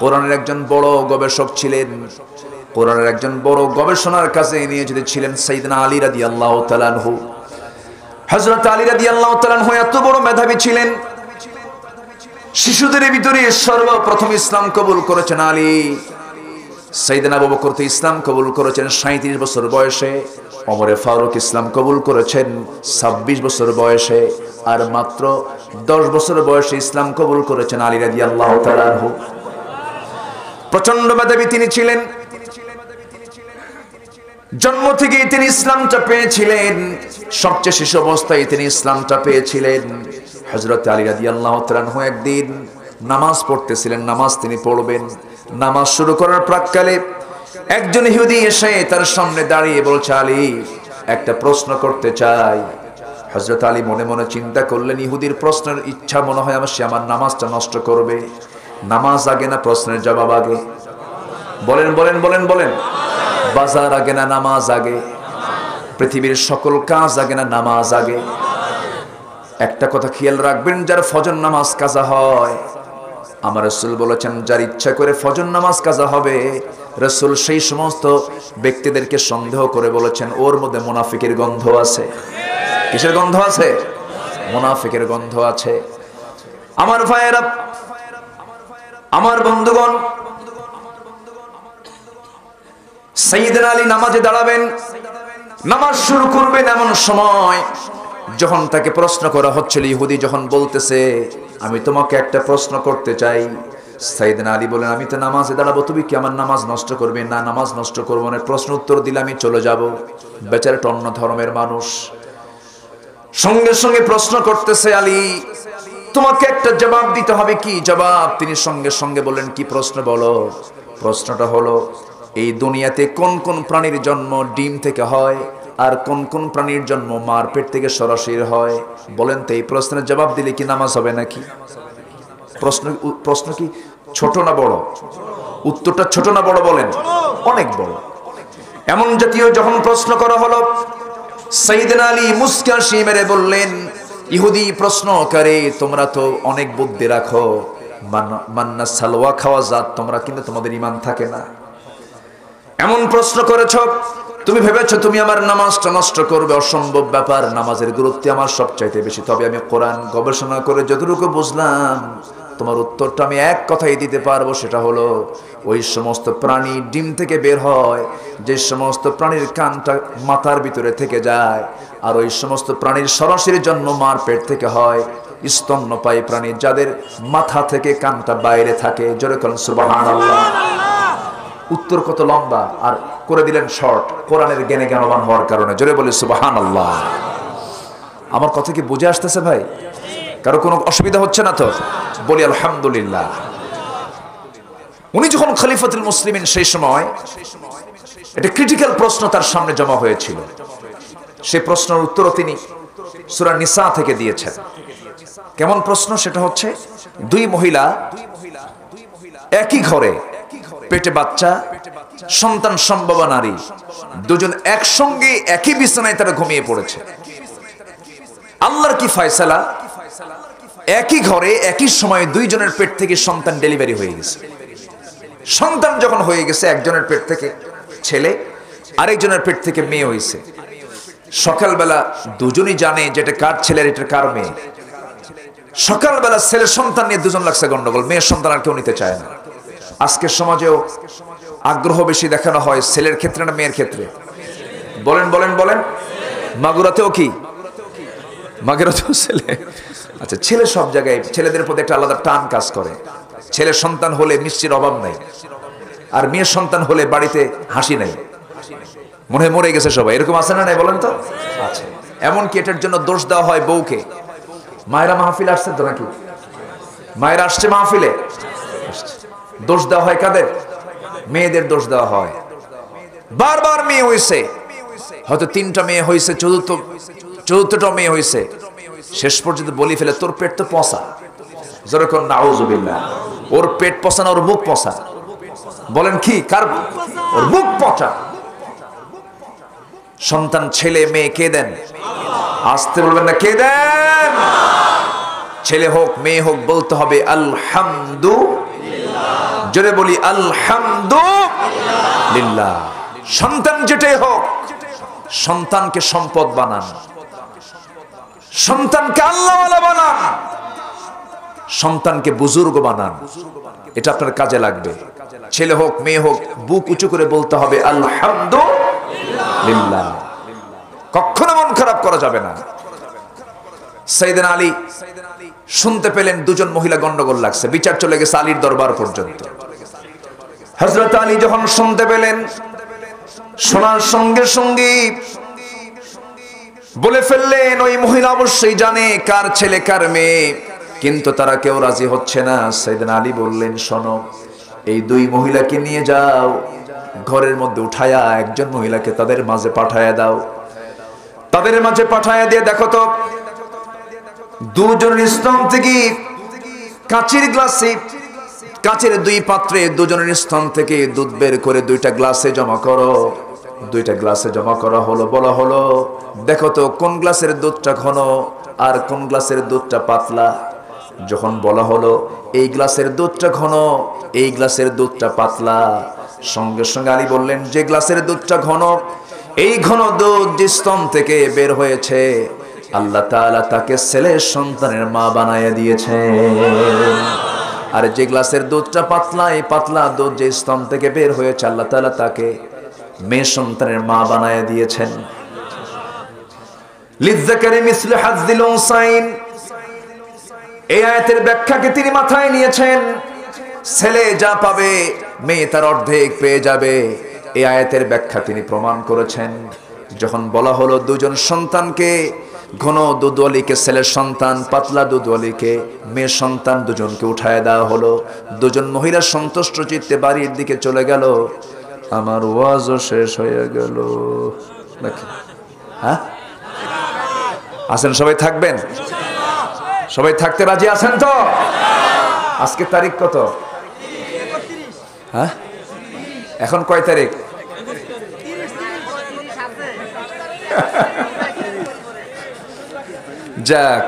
কোরআনের একজন বড় গবেষক ছিলেন। কোরআনের একজন বড় গবেষণার কাছে নিয়ে যেতে ছিলেন সাইয়েদনা আলী রাদিয়াল্লাহু তাআলা আনহু। হযরত আলী রাদিয়াল্লাহু তাআলা আনহু এত বড় মেধাবী ছিলেন, শিশুদের ভিতরে সর্বপ্রথম ইসলাম কবুল করেছেন আলী। সাইয়েদনা আবু বকর তো ইসলাম কবুল করেছেন 37 বছর বয়সে, ওমরে ফারুক ইসলাম কবুল করেছেন 26 বছর বয়সে, আর মাত্র 10 বছর বয়সে ইসলাম কবুল করেছেন আলী রাদিয়াল্লাহু তাআলা আনহু। প্রচন্ড মেধাবী তিনি ছিলেন, জন্ম থেকেই তিনি ইসলামটা পেয়েছিলেন, সবচেয়ে শিশু অবস্থায় তিনি ইসলামটা পেয়েছিলেন। হযরত আলী রাদিয়াল্লাহু তাআলা আনহু একদিন নামাজ পড়তেছিলেন, নামাজ তিনি পড়বেন। নামাজ শুরু করার প্রাক্কালে একজন ইহুদি এসে তার সামনে দাঁড়িয়ে বলছে, আলী একটা প্রশ্ন করতে চাই। হযরত আলী মনে মনে চিন্তা করলেন, ইহুদির প্রশ্নের ইচ্ছা মনে হয় সে আমার নামাজটা নষ্ট করবে। নামাজ আগে না প্রশ্নের জবাব আগে? বলেন বলেন বলেন বলেন। বাজার আগে না নামাজ আগে? পৃথিবীর সকল কাজ আগে না নামাজ আগে? একটা কথা খেয়াল রাখবেন, যার ফজর নামাজ কাজা হয়, আমার রাসূল বলেছেন যার ইচ্ছা করে ফজর নামাজ কাজা হবে, রাসূল সেই সমস্ত ব্যক্তিদেরকে সন্দেহ করে বলেছেন ওর মধ্যে মুনাফিকের গন্ধ আছে। কিসের গন্ধ আছে? মুনাফিকের গন্ধ আছে। আমার ভাইয়েরা, আমার বন্ধুগণ, সাইয়েদনা আলী নামাজে দাঁড়াবেন, নামাজ শুরু করবেন এমন সময় যখন তাকে প্রশ্ন করা হচ্ছিল, ইহুদি যখন বলতেছে আমি তোমাকে একটা প্রশ্ন করতে চাই, সাইয়েদনা আলী বলেন আমি তো নামাজে দাঁড়াবো, তুমি কি আমার নামাজ নষ্ট করবে? না, নামাজ নষ্ট করবো না। প্রশ্ন উত্তর দিলে আমি চলে যাব। বেচারাটা অন্য ধর্মের মানুষ, সঙ্গে সঙ্গে প্রশ্ন করতেছে, আলী তোমাকে একটা জবাব দিতে হবে। কি জবাব? তিনি সঙ্গে সঙ্গে বললেন, কি প্রশ্ন বলো? প্রশ্নটা হলো এই দুনিয়াতে কোন কোন প্রাণীর জন্ম ডিম থেকে হয় আর কোন কোন প্রাণীর জন্ম মার পেট থেকে সরাসরি হয়? বলেন তো এই প্রশ্নের জবাব দিলে কি নামাজ হবে নাকি? প্রশ্ন কি ছোট না বড়? উত্তরটা ছোট না বড় বলেন? অনেক বড়। এমন জাতীয় যখন প্রশ্ন করা হলো, সাইয়েদনা আলী মুস্কা হাসি মেরে বললেন, ইহুদি প্রশ্ন করে তোমরা তো অনেক বুদ্ধি রাখো, মান্না সালওয়া খাওয়া জাত তোমরা, কিন্তু তোমাদের ঈমান থাকে না। এমন প্রশ্ন করেছ, তুমি ভেবেছো তুমি আমার নামাজটা নষ্ট করবে, অসম্ভব ব্যাপার। নামাজের গুরুত্ব আমার সবচাইতে বেশি। তবে আমি কোরআন গবেষণা করে যতটুকু বুঝলাম, তোমার উত্তরটা আমি এক কথাই দিতে পারবো, সেটা হলো ওই সমস্ত প্রাণী ডিম থেকে বের হয় যে সমস্ত প্রাণীর কানটা মাথার ভিতরে থেকে যায়, আর ওই সমস্ত প্রাণীর সরাসরি জন্ম মার পেট থেকে হয়, স্তন্যপায়ী প্রাণী যাদের মাথা থেকে কানটা বাইরে থাকে। জোরে বলেন সুবহানাল্লাহ। উত্তর কত লম্বা আর করে দিলেন শর্ট, কোরআনের জ্ঞানে জ্ঞানবান হওয়ার কারণে। জোরে বলি সুবহানাল্লাহ। আমার কথা কি বুঝে আসতেছে ভাই? কারো কোনো অসুবিধা হচ্ছে না তো? বলি আলহামদুলিল্লাহ। উনি যখন খলিফাতুল মুসলিমিন, সেই সময় এটা ক্রিটিক্যাল প্রশ্ন তার সামনে জমা হয়েছিল। সেই প্রশ্নের উত্তরও তিনি সূরা নিসা থেকে দিয়েছেন। কেমন প্রশ্ন সেটা হচ্ছে, দুই মহিলা একই ঘরে, পেটে বাচ্চা, সন্তান সম্ভবা নারী, দুজন একসঙ্গে একই বিছানায় তারা ঘুমিয়ে পড়েছে। আল্লাহর কি ফয়সালা, একই ঘরে একই সময়ে দুইজনের পেট থেকে সন্তান ডেলিভারি হয়ে গেছে। সন্তান যখন হয়ে গেছে, একজনের পেট থেকে ছেলে, আরেকজনের পেট থেকে মেয়ে হয়েছে। সকালবেলা দুজনই জানে যে এটা কার ছেলে আর এটা কার মেয়ে। সকালবেলা ছেলের সন্তান নিয়ে দুজন লাগছে গন্ডগোল, মেয়ের সন্তান আর কেউ নিতে চায় না। আজকের সমাজেও আগ্রহ বেশি দেখানো হয় ছেলের ক্ষেত্রে না মেয়ের ক্ষেত্রে? বলেন বলেন বলেন। মাগুরাতেও কি? মাগুরাতেও ছেলে। আচ্ছা, ছেলে সব জায়গায়, ছেলেদের প্রতি একটা আলাদা টান কাজ করে। ছেলের সন্তান হলে মিষ্টির অভাব নাই, আর মেয়ের সন্তান হলে বাড়িতে হাসি নাই, মনে হয় মরে গেছে সবাই। এরকম আছে না নাই বলেন তো? আচ্ছা। এমনকি এটার জন্য দোষ দেওয়া হয় বউকে। মায়েরা মাহফিল আসছে তো নাকি? মায়েরা আসছে মাহফিলে, দোষ দেওয়া হয় কাদের? মেয়েদের দোষ দেওয়া হয়। বারবার মেয়ে হয়েছে, হয়তো 3টা মেয়ে হয়েছে, চতুর্থটা মেয়ে হয়েছে, শেষ পর্যন্ত বলি ফেলে তোর পেট তো পচা। যেরকম নাউজুবিল্লাহ, ওর পেট পচা না, ওর মুখ পচা। বলেন কি? কার? ওর মুখ পচা। সন্তান ছেলে মেয়ে কে দেন? আসতে বলবেন না, কে দেন? ছেলে হোক মেয়ে হোক বলতে হবে আলহামদুলিল্লাহ। জোরে বলি আলহামদুলিল্লাহ। সন্তান যেটাই হোক, সন্তানকে সম্পদ বানান, সন্তানকে আল্লাহওয়ালা বানান, সন্তানকে বুজুর্গ বানান। এটা আপনার কাজে লাগবে। ছেলে হোক মেয়ে হোক, বুক উঁচু করে বলতে হবে আলহামদুলিল্লাহ। কখনো মন খারাপ করা যাবে না। সাইয়েদনা আলী শুনতে পেলেন দুজন মহিলা গন্ডগোল লাগছে, বিচার চলে গেছে আলীর দরবার পর্যন্ত। হযরত আলী যখন শুনতে পেলেন, শোনার সঙ্গে সঙ্গে বলে ফেললেন, ওই মহিলা অবশ্যই জানে কার ছেলে কার মেয়ে, কিন্তু তারা কেউ রাজি হচ্ছে না। সাইয়েদনা আলী বললেন, শোনো, এই দুই মহিলাকে নিয়ে যাও, ঘরের মধ্যে উঠায়া একজন মহিলাকে তাদের মাঝে পাঠায়া দাও। তাদের মাঝে পাঠায়া দিয়ে দেখো তো, দুজনের স্তন থেকে কাচের গ্লাসে, কাচের দুই পাত্রে দুজনের স্তন থেকে দুধ বের করে দুইটা গ্লাসে জমা করো। দুইটা গ্লাসে জমা করা হলো। বলা হলো, দেখো তো কোন গ্লাসের দুধটা ঘন আর কোন গ্লাসের দুধটা পাতলা। যখন বলা হলো এই গ্লাসের দুধটা ঘন, এই গ্লাসের দুধটা পাতলা, সঙ্গে সঙ্গে আলী বললেন, যে গ্লাসের দুধটা ঘন, এই ঘন দুধ যে স্তন থেকে বের হয়েছে, আল্লাহ তাআলা তাকে ছেলের সন্তানের মা বানায়া দিয়েছেন। আর যে গ্লাসের দুধটা পাতলা, এই পাতলা দুধ যে স্তন থেকে বের হয়েছে, আল্লাহ তাআলা তাকে মেয়ে সন্তানের মা বানায়া দিয়েছেন। লিযযাকারি মিসলু হাজ্জিল উনসাইন, এই আয়াতের ব্যাখ্যাকে তিনি মাথায় নিয়েছেন। ছেলে যা পাবে মেয়ে তার অর্ধেক পেয়ে যাবে, এই আয়াতের ব্যাখ্যা তিনি প্রমাণ করেছেন। যখন বলা হলো দুজন সন্তানকে, ঘন দুধওয়ালিকে ছেলের সন্তান, পাতলা দুধওয়ালিকে মেয়ে সন্তান, দুজনকে উঠায় দেওয়া হলো। দুজন মহিলা সন্তুষ্ট চিত্তে বাড়ির দিকে চলে গেল। আমার ওয়াজও শেষ হয়ে গেল নাকি? হ্যাঁ, আছেন সবাই? থাকবেন সবাই? থাকতে রাজি আছেন তো? আজকে তারিখ কত? হ্যাঁ, এখন কয় তারিখ? যাক,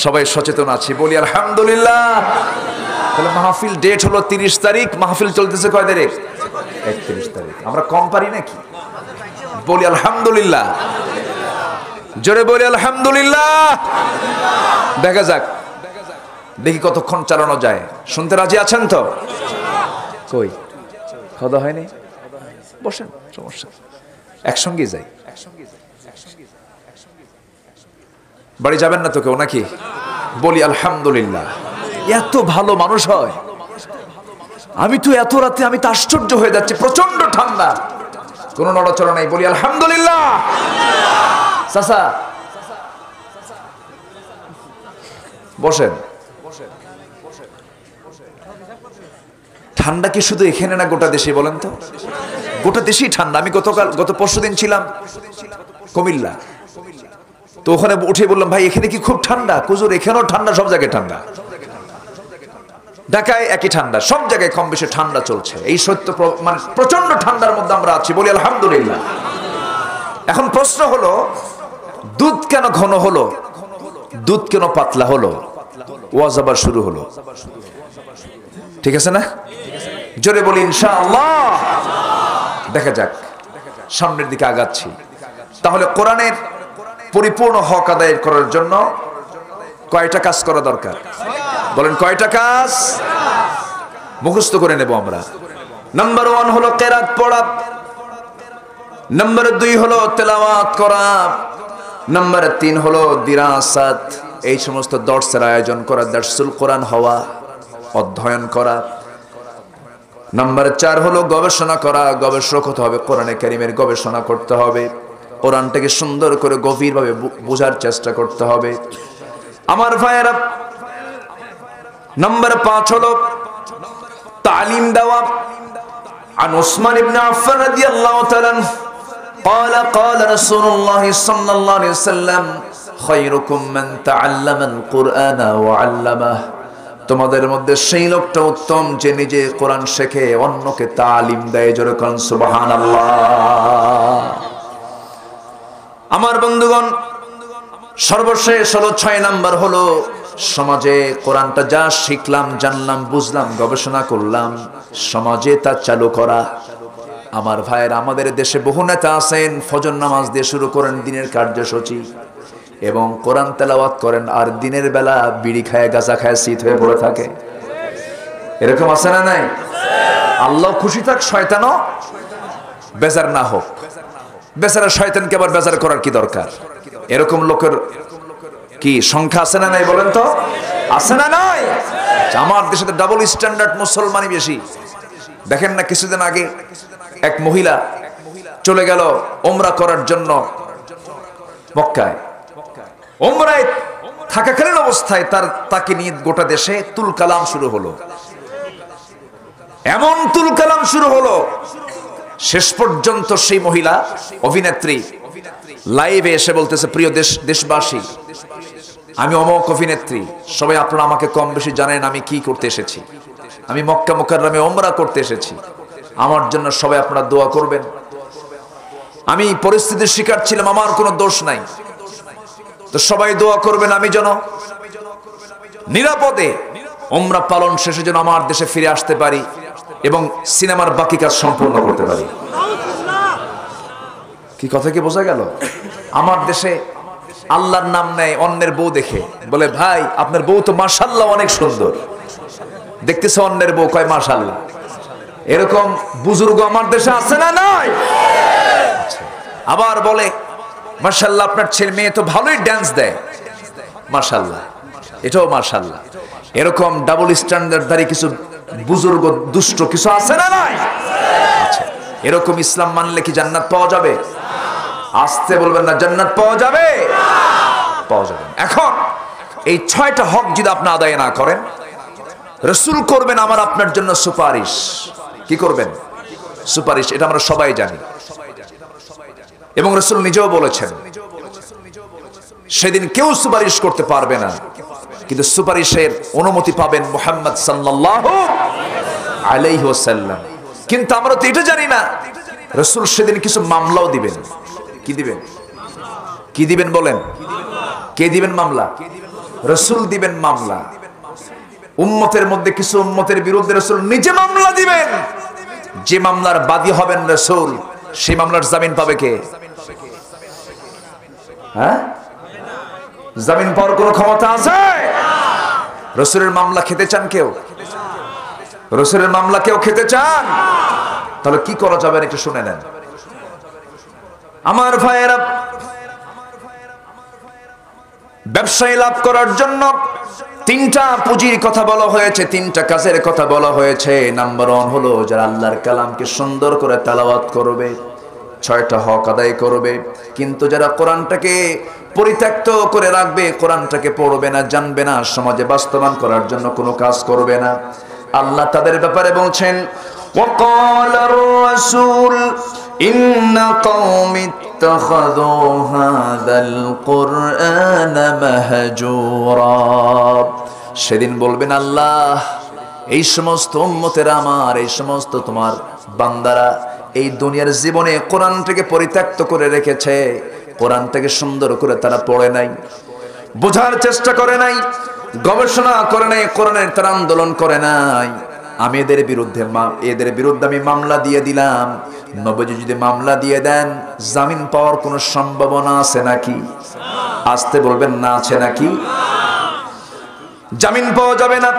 সবাই সচেতন আছি, বলি আলহামদুলিল্লাহ। তাহলে মাহফিল ডেট হলো 30 তারিখ, মাহফিল চলতেছে কয় তারিখ? 31 তারিখ। আমরা কম পারি নাকি? বলি আলহামদুলিল্লাহ, জোরে বলি আলহামদুলিল্লাহ। দেখা যাক, দেখি কতক্ষণ চালানো যায়। শুনতে রাজি আছেন তো? কই খাওয়া হয়নি? বসেন, সমস্যা, একসঙ্গে যাই। বাড়ি যাবেন না তো কেউ নাকি? বলি আলহামদুলিল্লাহ। এত ভালো মানুষ হয়। আমি তো এত রাতে, আমি তো আশ্চর্য হয়ে যাচ্ছি, প্রচন্ড ঠান্ডা, কোনো নড়াচড়া নাই। বলি আলহামদুলিল্লাহ। চাচা বসেন। ঠান্ডা কি শুধু এখানে না গোটা দেশে? বলেন তো, গোটা দেশেই ঠান্ডা। আমি গত পরশুদিন ছিলাম কুমিল্লা, তো ওখানে উঠে বললাম, ভাই এখানে কি খুব ঠান্ডা? হুজুর এখানেও ঠান্ডা, সব জায়গায় ঠান্ডা। ঢাকায় একই ঠান্ডা, সব জায়গায় কম বেশি ঠান্ডা চলছে। এই সত্য, মানে প্রচন্ড ঠান্ডার মধ্যে আমরা আছি। বলি আলহামদুলিল্লাহ। এখন প্রশ্ন হলো, দুধ কেন ঘন হলো, দুধ কেন পাতলা হলো? ওয়াজ আবার শুরু হলো, ঠিক আছে না? জোরে বলি ইনশাআল্লাহ। দেখা যাক, সামনের দিকে আগাচ্ছি। তাহলে কোরআনের পরিপূর্ণ হক আদায় করার জন্য কয়টা কাজ করা দরকার? বলেন কয়টা কাজ? মুখস্থ করে নেব আমরা। নাম্বার 1 হলো কিরাত পড়া, নাম্বার 2 হলো তেলাওয়াত করা, নাম্বার 3 হলো দিরাসাত, এই সমস্ত দর্সের আয়োজন করা, দারসুল কোরআন হওয়া, অধ্যয়ন করা। নাম্বার 4 হলো গবেষণা করা, গবেষক হতে হবে, কোরআনে কারীমের গবেষণা করতে হবে, কোরআনটাকে সুন্দর করে গভীরভাবে বোঝার চেষ্টা করতে হবে আমার ভাইয়েরা। নাম্বার 5 হলো তালিম দেওয়া। عن عثمان بن عفان رضي الله تعالى عنه قال قال رسول الله صلى الله عليه وسلم خيركم من تعلم القرآن وعلمه, তোমাদের মধ্যে সেই লোকটা উত্তম যে নিজে কোরআন শেখে, অন্যকে তালিম দেয়। জোরে কোন সুবহানাল্লাহ। আমার বন্ধুগণ, সর্বশেষ হলো 6 নাম্বার হলো সমাজে কোরআনটা যা শিখলাম, জানলাম, বুঝলাম, গবেষণা করলাম, সমাজে তা চালু করা। আমার ভাইয়ের, আমাদের দেশে বহু নেতা আছেন, ফজর নামাজ দিয়ে শুরু করেন দিনের কার্যসূচি এবং কোরআন তেলাওয়াত করেন, আর দিনের বেলা বিড়ি খায়, গাঁজা খায়, শীত হয়ে পড়ে থাকে। এরকম আছে না নাই? আল্লাহ খুশি থাক, শয়তানও বেজার না হোক। বেচারা শয়তানকে আবার বেজার করার কি দরকার? এরকম লোকের কি সংখ্যা আছে না নাই বলেন তো? আছে না নাই? আমার দেশে তো ডাবল স্ট্যান্ডার্ড মুসলমানই বেশি। দেখেন না, কিছুদিন আগে এক মহিলা চলে গেল ওমরা করার জন্য মক্কায়। ওমরায় থাকাকালীন অবস্থায় তাকে নিয়ে গোটা দেশে তুল কালাম শুরু হলো। এমন তুল কালাম শুরু হলো, শেষ পর্যন্ত সেই মহিলা অভিনেত্রী লাইভে এসে বলতেছে, প্রিয় দেশবাসী, আমি অমক অভিনেত্রী, সবাই আপনারা আমাকে কম বেশি জানেন আমি কি করতে এসেছি। আমি মক্কা মুকাররমে ওমরা করতে এসেছি, আমার জন্য সবাই আপনারা দোয়া করবেন। আমি পরিস্থিতির শিকার ছিলাম, আমার কোনো দোষ নাই, তো সবাই দোয়া করবেন আমি যেন নিরাপদে ওমরা পালন শেষে যেন আমার দেশে ফিরে আসতে পারি এবং সিনেমার বাকি কাজ সম্পূর্ণ করতে পারি। কি কথা কি বোঝা গেল? আমার দেশে আল্লাহর নাম নেয় অন্যের বউ দেখে, বলে ভাই আপনার বউ তো মাশাআল্লাহ অনেক সুন্দর, দেখতেছে অন্যের বউ, কয় মাশাআল্লাহ। এরকম বুজুর্গ আমার দেশে আছে না নাই? আবার বলে মাশাআল্লাহ আপনার ছেলে মেয়ে তো ভালোই ড্যান্স দেয়, মাশাআল্লাহ, এটাও মাশাআল্লাহ। এরকম ডাবল স্ট্যান্ডার্ডধারী কিছু বুজুর্গ দুষ্ট কিছু আছে না নাই? আচ্ছা, এরকম ইসলাম মানলে কি জান্নাত পাওয়া যাবে? আসতে বলবেন না, জান্নাত পাওয়া যাবে? পাওয়া যাবে। এখন এই 6টা হক যদি আপনি আদায় না করেন, রাসূল করবেন আমার আপনার জন্য সুপারিশ। কি করবেন? সুপারিশ। এটা আমরা সবাই জানি এবং রাসূল নিজেও বলেছেন সেদিন কেউ সুপারিশ করতে পারবে না, কিন্তু সুপারিশের অনুমতি পাবেন মুহাম্মদ সাল্লাল্লাহু আলাইহি ওয়াসাল্লাম। কিন্তু আমরা তো এটা জানি না, রাসূল সেদিন কিছু মামলাও দিবেন। কি দিবেন? কি দিবেন বলেন? কে দিবেন মামলা? রাসূল দিবেন মামলা। উম্মতের মধ্যে কিছু উম্মতের বিরুদ্ধে রাসূল নিজে মামলা দিবেন। যে মামলার বাদী হবেন রাসূল, সেই মামলার জামিন পাবে কে? হ্যাঁ, জামিন পাওয়ার কোনো ক্ষমতা আছে? রাসূলের মামলা খেতে চান কেউ? রাসূলের মামলা কেউ খেতে চান? তাহলে কি করা যাবে একটু শুনে নেন। আমার ভাইয়েরা, ব্যবসায় লাভ করার জন্য 3টা পুঁজির কথা বলা হয়েছে, 3টা কাজের কথা বলা হয়েছে। নাম্বার 1 হলো যারা আল্লাহর কালামকে সুন্দর করে তেলাওয়াত করবে, 6টা হক আদায় করবে। কিন্তু যারা কোরআনটাকে পরিত্যক্ত করে রাখবে, কোরআনটাকে পড়বে না, জানবে না, সমাজে বাস্তবায়ন করার জন্য কোনো কাজ করবে না, আল্লাহ তাদের ব্যাপারে বলছেন وقال الرسول إن قوم اتخذوا هذا القرآن مهجورا। সেদিন বলবেন আল্লাহ, এই সমস্ত উম্মতেরা আমার, এই সমস্ত তোমার বান্দারা এই দুনিয়ার জীবনে কোরআনটাকে পরিত্যক্ত করে রেখেছে, কোরআনটাকে সুন্দর করে তারা পড়ে নাই, বোঝার চেষ্টা করে নাই, গবেষণা করে নাই, কোরআনের তারা আন্দোলন করে নাই। আমি এদের বিরুদ্ধে আমি মামলা দিয়ে দিলাম। নবীজি যদি মামলা দিয়ে দেন, জামিন পাওয়ার কোনো সম্ভাবনা আছে নাকি? আসতে বলবেন না, আছে নাকি? জামিন পাওয়া যাবে না।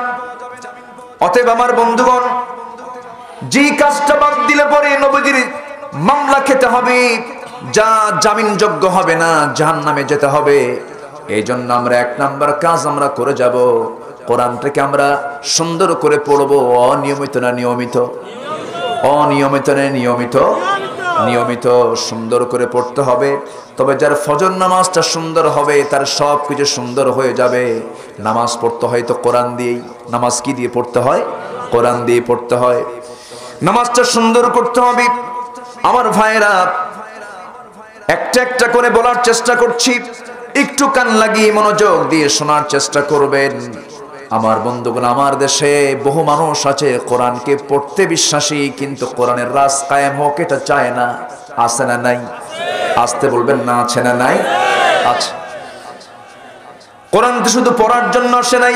অতএব আমার বন্ধুগণ, যে কাজটা বাদ দিলে পরে নবীজির মামলা খেতে হবে, যা জামিনযোগ্য হবে না, জাহান্নামে যেতে হবে। এই জন্য আমরা 1 নাম্বার কাজ আমরা করে যাব, কোরআনটাকে আমরা সুন্দর করে পড়বো। অনিয়মিত না নিয়মিত? অনিয়মিত না নিয়মিত? নিয়মিত সুন্দর করে পড়তে হবে। তবে যার ফজর নামাজটা সুন্দর হবে, তার সব কিছু সুন্দর হয়ে যাবে। নামাজ পড়তে হয় তো কোরআন দিয়েই। নামাজ কি দিয়ে পড়তে হয়? কোরআন দিয়ে পড়তে হয়। নামাজটা সুন্দর করতে হবে। আমার ভাইয়েরা, একটা একটা করে বলার চেষ্টা করছি, একটু কান লাগিয়ে মনোযোগ দিয়ে শোনার চেষ্টা করবেন। আমার বন্ধুগণ, আমার দেশে বহু মানুষ আছে কোরআনকে পড়তে বিশ্বাসী, কিন্তু কোরআনের রাজ কায়েম হোক এটা চায় না। আছে না নাই? আসতে বলবেন না, আছে না নাই? আচ্ছা, কোরআন তো শুধু পড়ার জন্য আসে নাই,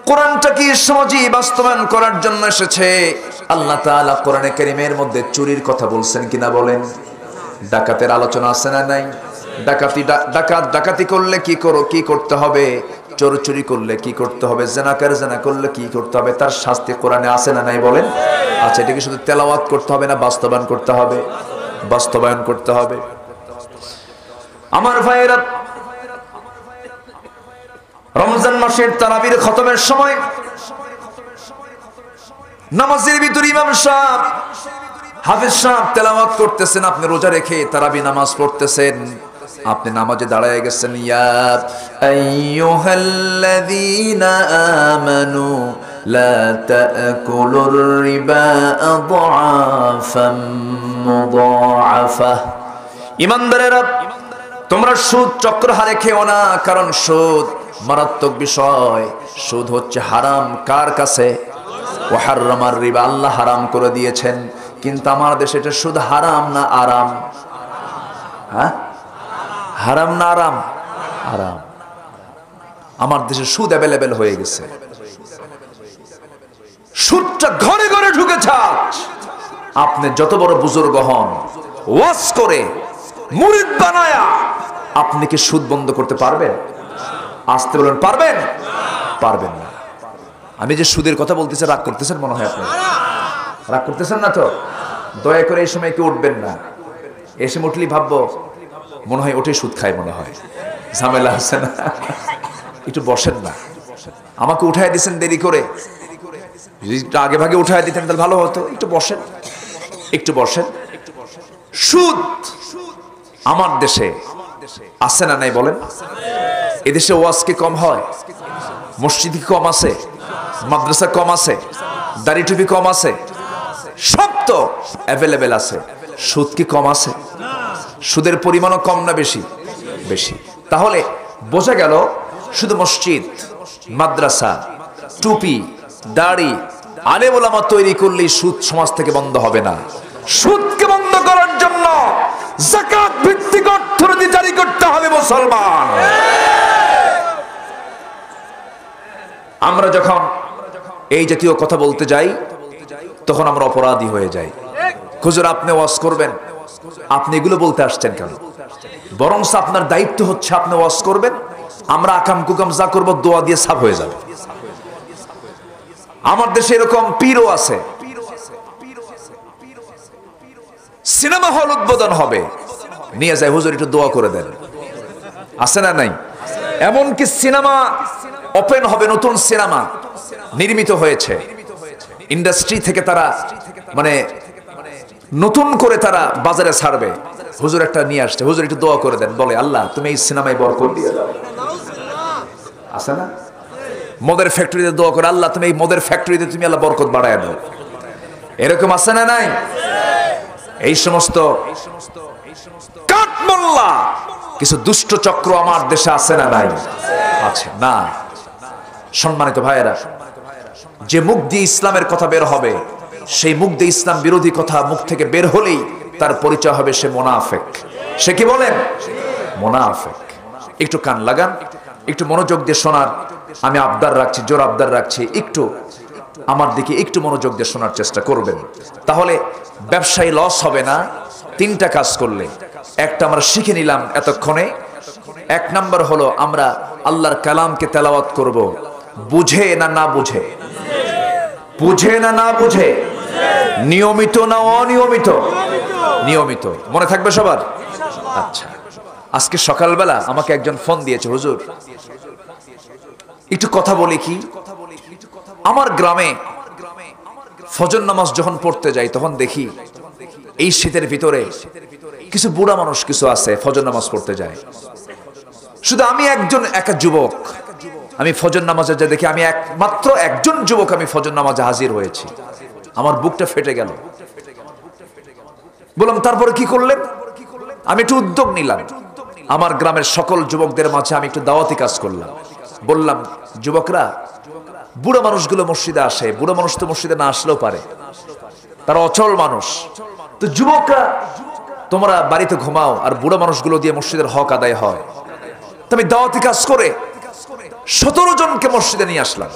কোরআনটা কি সমাজে বাস্তবায়ন করার জন্য এসেছে। আল্লাহ তাআলা কোরআনে কারীমের মধ্যে চুরির কথা বলছেন কিনা বলেন? ডাকাতের আলোচনা আছে না নাই? ডাকাতি করলে কি করতে হবে, চোরি করলে কি করতে হবে, জেনা করলে কি করতে হবে, তার শাস্তি কোরআনে আছে না নাই বলেন? আচ্ছা, এটা কি শুধু তেলাওয়াত করতে হবে না বাস্তবায়ন করতে হবে? বাস্তবায়ন করতে হবে। আমার ভাইয়েরা, রমজান মাসের তারাবির খতমের সময় নামাজের ভিতর ইমাম সাহেব, হাফেজ সাহেব তেলাওয়াত করতেছেন, আপনি রোজা রেখে তারাবি নামাজ পড়তেছেন, আপনি নামাজে দাঁড়ায় গেছেন। ইয়া আইয়ুহাল্লাযীনা আমানু লা তাকুলুর রিবা আযআফাম মুযাআফা। ঈমানদারেরা, তোমরা সুদ চক্রহারে খেও না, কারণ সুদ মারাত্মক বিষয়। সুদ হচ্ছে হারাম কার কাছে? ওয়া হাররামার রিবা, আল্লাহ হারাম করে দিয়েছেন। কিন্তু আমার দেশে এটা সুদ হারাম না আরাম? হ্যাঁ, হারাম না আরাম? হারাম। আমার দেশে সুদ অ্যাভেলেবেল হয়ে গেছে, সুদটা ঘরে ঘরে ঢুকেছে। আপনি যত বড় বুজুর্গ হন, ওয়াজ করে মুরিদ বানায়া, আপনি কি সুদ বন্ধ করতে পারবেন? আসতে বলেন, পারবেন? পারবেন না। আমি যে সুদের কথা বলতেছি, রাগ করতেছেন মনে হয়? আপনি রাগ করতেছেন না তো? দয়া করে এই সময় কেউ উঠবেন না। এসে উঠলি ভাববো মনে হয় ওঠে সুদ খায়, মনে হয় ঝামেলা আছে না। একটু বসেন না, আমাকে উঠায় দিচ্ছেন দেরি করে, আগে ভাগে উঠায় দিতেন তাহলে ভালো হতো। একটু বসেন, একটু বসেন। সুদ আমার দেশে আছে না নাই বলেন? এদেশে ওয়াজ কি কম হয়? মসজিদ কি কম আছে? মাদ্রাসা কম আছে? দাড়ি টুপি কম আছে? সব তো অ্যাভেলেবেল আছে। সুদ কি কম আছে? সুদের পরিমাণও কম না বেশি? বেশি। তাহলে বোঝা গেল শুধু মসজিদ, মাদ্রাসা, টুপি, দাড়ি, আলেম ওলামা তৈরি করলেই সুদ সমাজ থেকে বন্ধ হবে না। সুদকে বন্ধ করার জন্য যাকাত ভিত্তিক অর্থনীতি জারি করতে হবে মুসলমান। আমরা যখন এই জাতীয় কথা বলতে যাই, তখন আমরা অপরাধী হয়ে যাই। হুজুর, আপনি ওয়াজ করবেন, আপনি এগুলো বলতে আসছেন কেন? বরং আপনার দায়িত্ব হচ্ছে আপনি ওয়াজ করবেন, আমরা আকাম কুকাম যা করবো দোয়া দিয়ে সাফ হয়ে যাবে। আমার দেশে এরকম পীরও আছে। সিনেমা হল উদ্বোধন হবে, নিয়ে যায়, হুজুর একটু দোয়া করে দেন। আছে না নাই? এমনকি সিনেমা ওপেন হবে, নতুন সিনেমা নির্মিত হয়েছে, ইন্ডাস্ট্রি থেকে তারা মানে নতুন করে তারা বাজারে ছাড়বে, হুজুর একটা নিয়ে আসছে, হুজুর একটু দোয়া করে দেন। বলে, আল্লাহ তুমি এই সিনেমায় বরকত দিয়ে দাও। আছে না? মদের ফ্যাক্টরিতে দোয়া করে, আল্লাহ তুমি এই মদের ফ্যাক্টরিতে তুমি আল্লাহ বরকত বাড়ায় দাও। এরকম আছে না নাই? এই সমস্ত কাঠমোল্লা কিছু দুষ্ট চক্র আমার দেশে আছে না নাই? আছে না? সম্মানিত ভাইয়েরা, যে মুখ দিয়ে ইসলামের কথা বের হবে, সেই মুখ দিয়ে ইসলাম বিরোধী কথা মুখ থেকে বের হলেই তার পরিচয় হবে সে মুনাফিক। সে কি বলেন? মুনাফিক। একটু কান লাগান, একটু মনোযোগ দিয়ে শোনার আমি আবদার রাখছি, জোর আবদার রাখছি। একটু আমার দিকে একটু মনোযোগ দিয়ে শোনার চেষ্টা করবেন, তাহলে ব্যবসায়ী লস হবে না। তিনটা কাজ করলে, একটা আমরা শিখে নিলাম এতক্ষণে। এক নাম্বার হলো আমরা আল্লাহর কালামকে তেলাওয়াত করব, বুঝে না না বুঝে, বুঝে না না বুঝে, নিয়মিত না অনিয়মিত? নিয়মিত। মনে থাকবে সবার? আচ্ছা, আজকে সকালবেলা আমাকে একজন ফোন দিয়েছে, হুজুর একটু কথা বলি কি? আমার গ্রামে ফজর নামাজ যখন পড়তে যাই, তখন দেখি এই শীতের ভিতরে কিছু বুড়া মানুষ কিছু আছে ফজর নামাজ পড়তে যায়। শুধু আমি একজন একা যুবক, আমি ফজর নামাজে যা দেখি, আমি একমাত্র একজন যুবক, আমি ফজর নামাজে হাজির হয়েছি। আমার বুকটা ফেটে গেল। বললাম, তারপরে কি করলেন? আমি একটু উদ্যোগ নিলাম, আমার গ্রামের সকল যুবকদের মাঝে আমি একটু দাওয়াতি কাজ করলাম। বললাম, যুবকরা, বুড়ো মানুষগুলো মসজিদে আসে, বুড়ো মানুষ তো মসজিদে না আসলেও পারে, তারা অচল মানুষ। তো যুবকরা, তোমরা বাড়িতে ঘুমাও, আর বুড়ো মানুষগুলো দিয়ে মসজিদের হক আদায় হয়। তো আমি দাওয়াতি কাজ করে 17 জনকে মসজিদে নিয়ে আসলাম।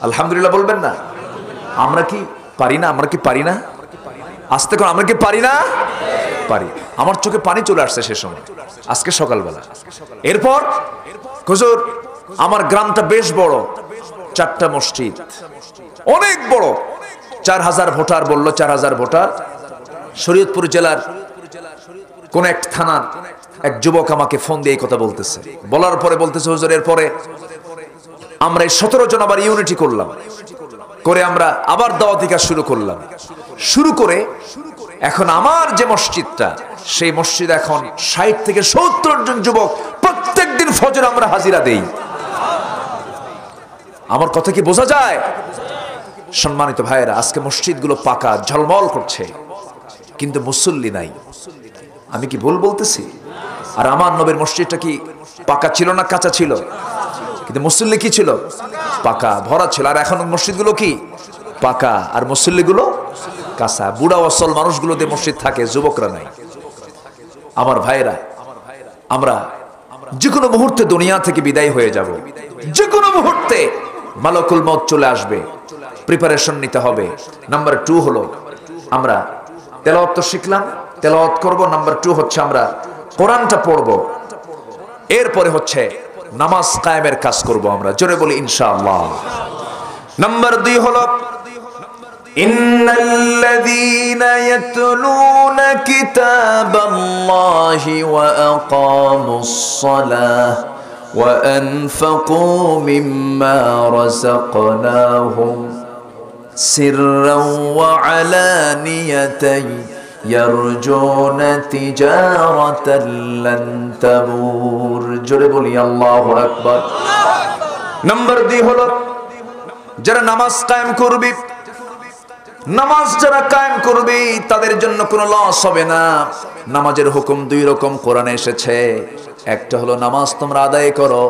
আলহামদুলিল্লাহ বলবেন না? আমরা কি পারি না? আমরা কি পারি না? আসতে কোন আমরা কি পারি না? পারি। আমার চোখে পানি চলে আসছে সে সময়, আজকে সকালবেলা। এরপর হুজুর আমার গ্রামটা বেশ বড়, 4টা মসজিদ, অনেক বড়, 4000 ভোটার বললো, 4000 ভোটার। শরীয়তপুর জেলার কোন এক থানার এক যুবক আমাকে ফোন দিয়ে এই কথা বলতেছে, বলার পরে বলতেছে হুজুর এরপরে আমরা এই 17 জন আবার ইউনিটি করলাম, করে আমরা আবার দাওয়াতি কাজ শুরু করলাম। শুরু করে এখন আমার যে মসজিদটা, সেই মসজিদ এখন 60 থেকে 70 জন যুবক প্রত্যেক দিন ফজর আমরা হাজিরা দেই। আমার কথা কি বোঝা যায়? সম্মানিত ভাইয়েরা, আজকে মসজিদগুলো পাকা ঝলমল করছে, কিন্তু মুসল্লি নাই। আমি কি ভুল বলতেছি? আর আমার নবীর মসজিদটা কি পাকা ছিল না কাঁচা ছিল? কিন্তু মুসল্লি কি ছিল? পাকা, ভরা ছিল। আর এখন মসজিদগুলো কি পাকা, আর মুসল্লিগুলো কাঁচা। বুড়া অসল মানুষগুলো দিয়ে মসজিদ থাকে, যুবকরা নাই। আমার ভাইয়েরা, আমরা যে কোনো মুহূর্তে দুনিয়া থেকে বিদায় হয়ে যাব, যে কোনো মুহূর্তে মালাকুল মউত চলে আসবে, প্রিপারেশন নিতে হবে। নাম্বার 2 হলো আমরা তেলাওয়াত তো শিখলাম, তেলাওয়াত করব। নাম্বার 2 হচ্ছে আমরা কোরআনটা পড়ব। এরপরে হচ্ছে নামাজ কায়েমের কাজ করব আমরা, জোরে বলি ইনশাআল্লাহ। নাম্বার 2 হলো ইন্নাল্লাযীনা ইয়াতলুনা কিতাবাল্লাহি ওয়া আকামুস সালাহ ওয়া আনফাকু মিম্মা রাযাকনাহুম সিররাও ওয়া আলানিয়াতান ইয়ারজুনা তিজারাতান লান তাবুর, জোরে বলি আল্লাহু আকবার। নাম্বার 2 হলো যারা নামাজ কায়েম করবে, নামাজ যারা কায়েম করবে তাদের জন্য কোনো লস হবে না। নামাজের হুকুম 2 রকম কোরআনে এসেছে, একটা হলো নামাজ তোমরা আদায় করো,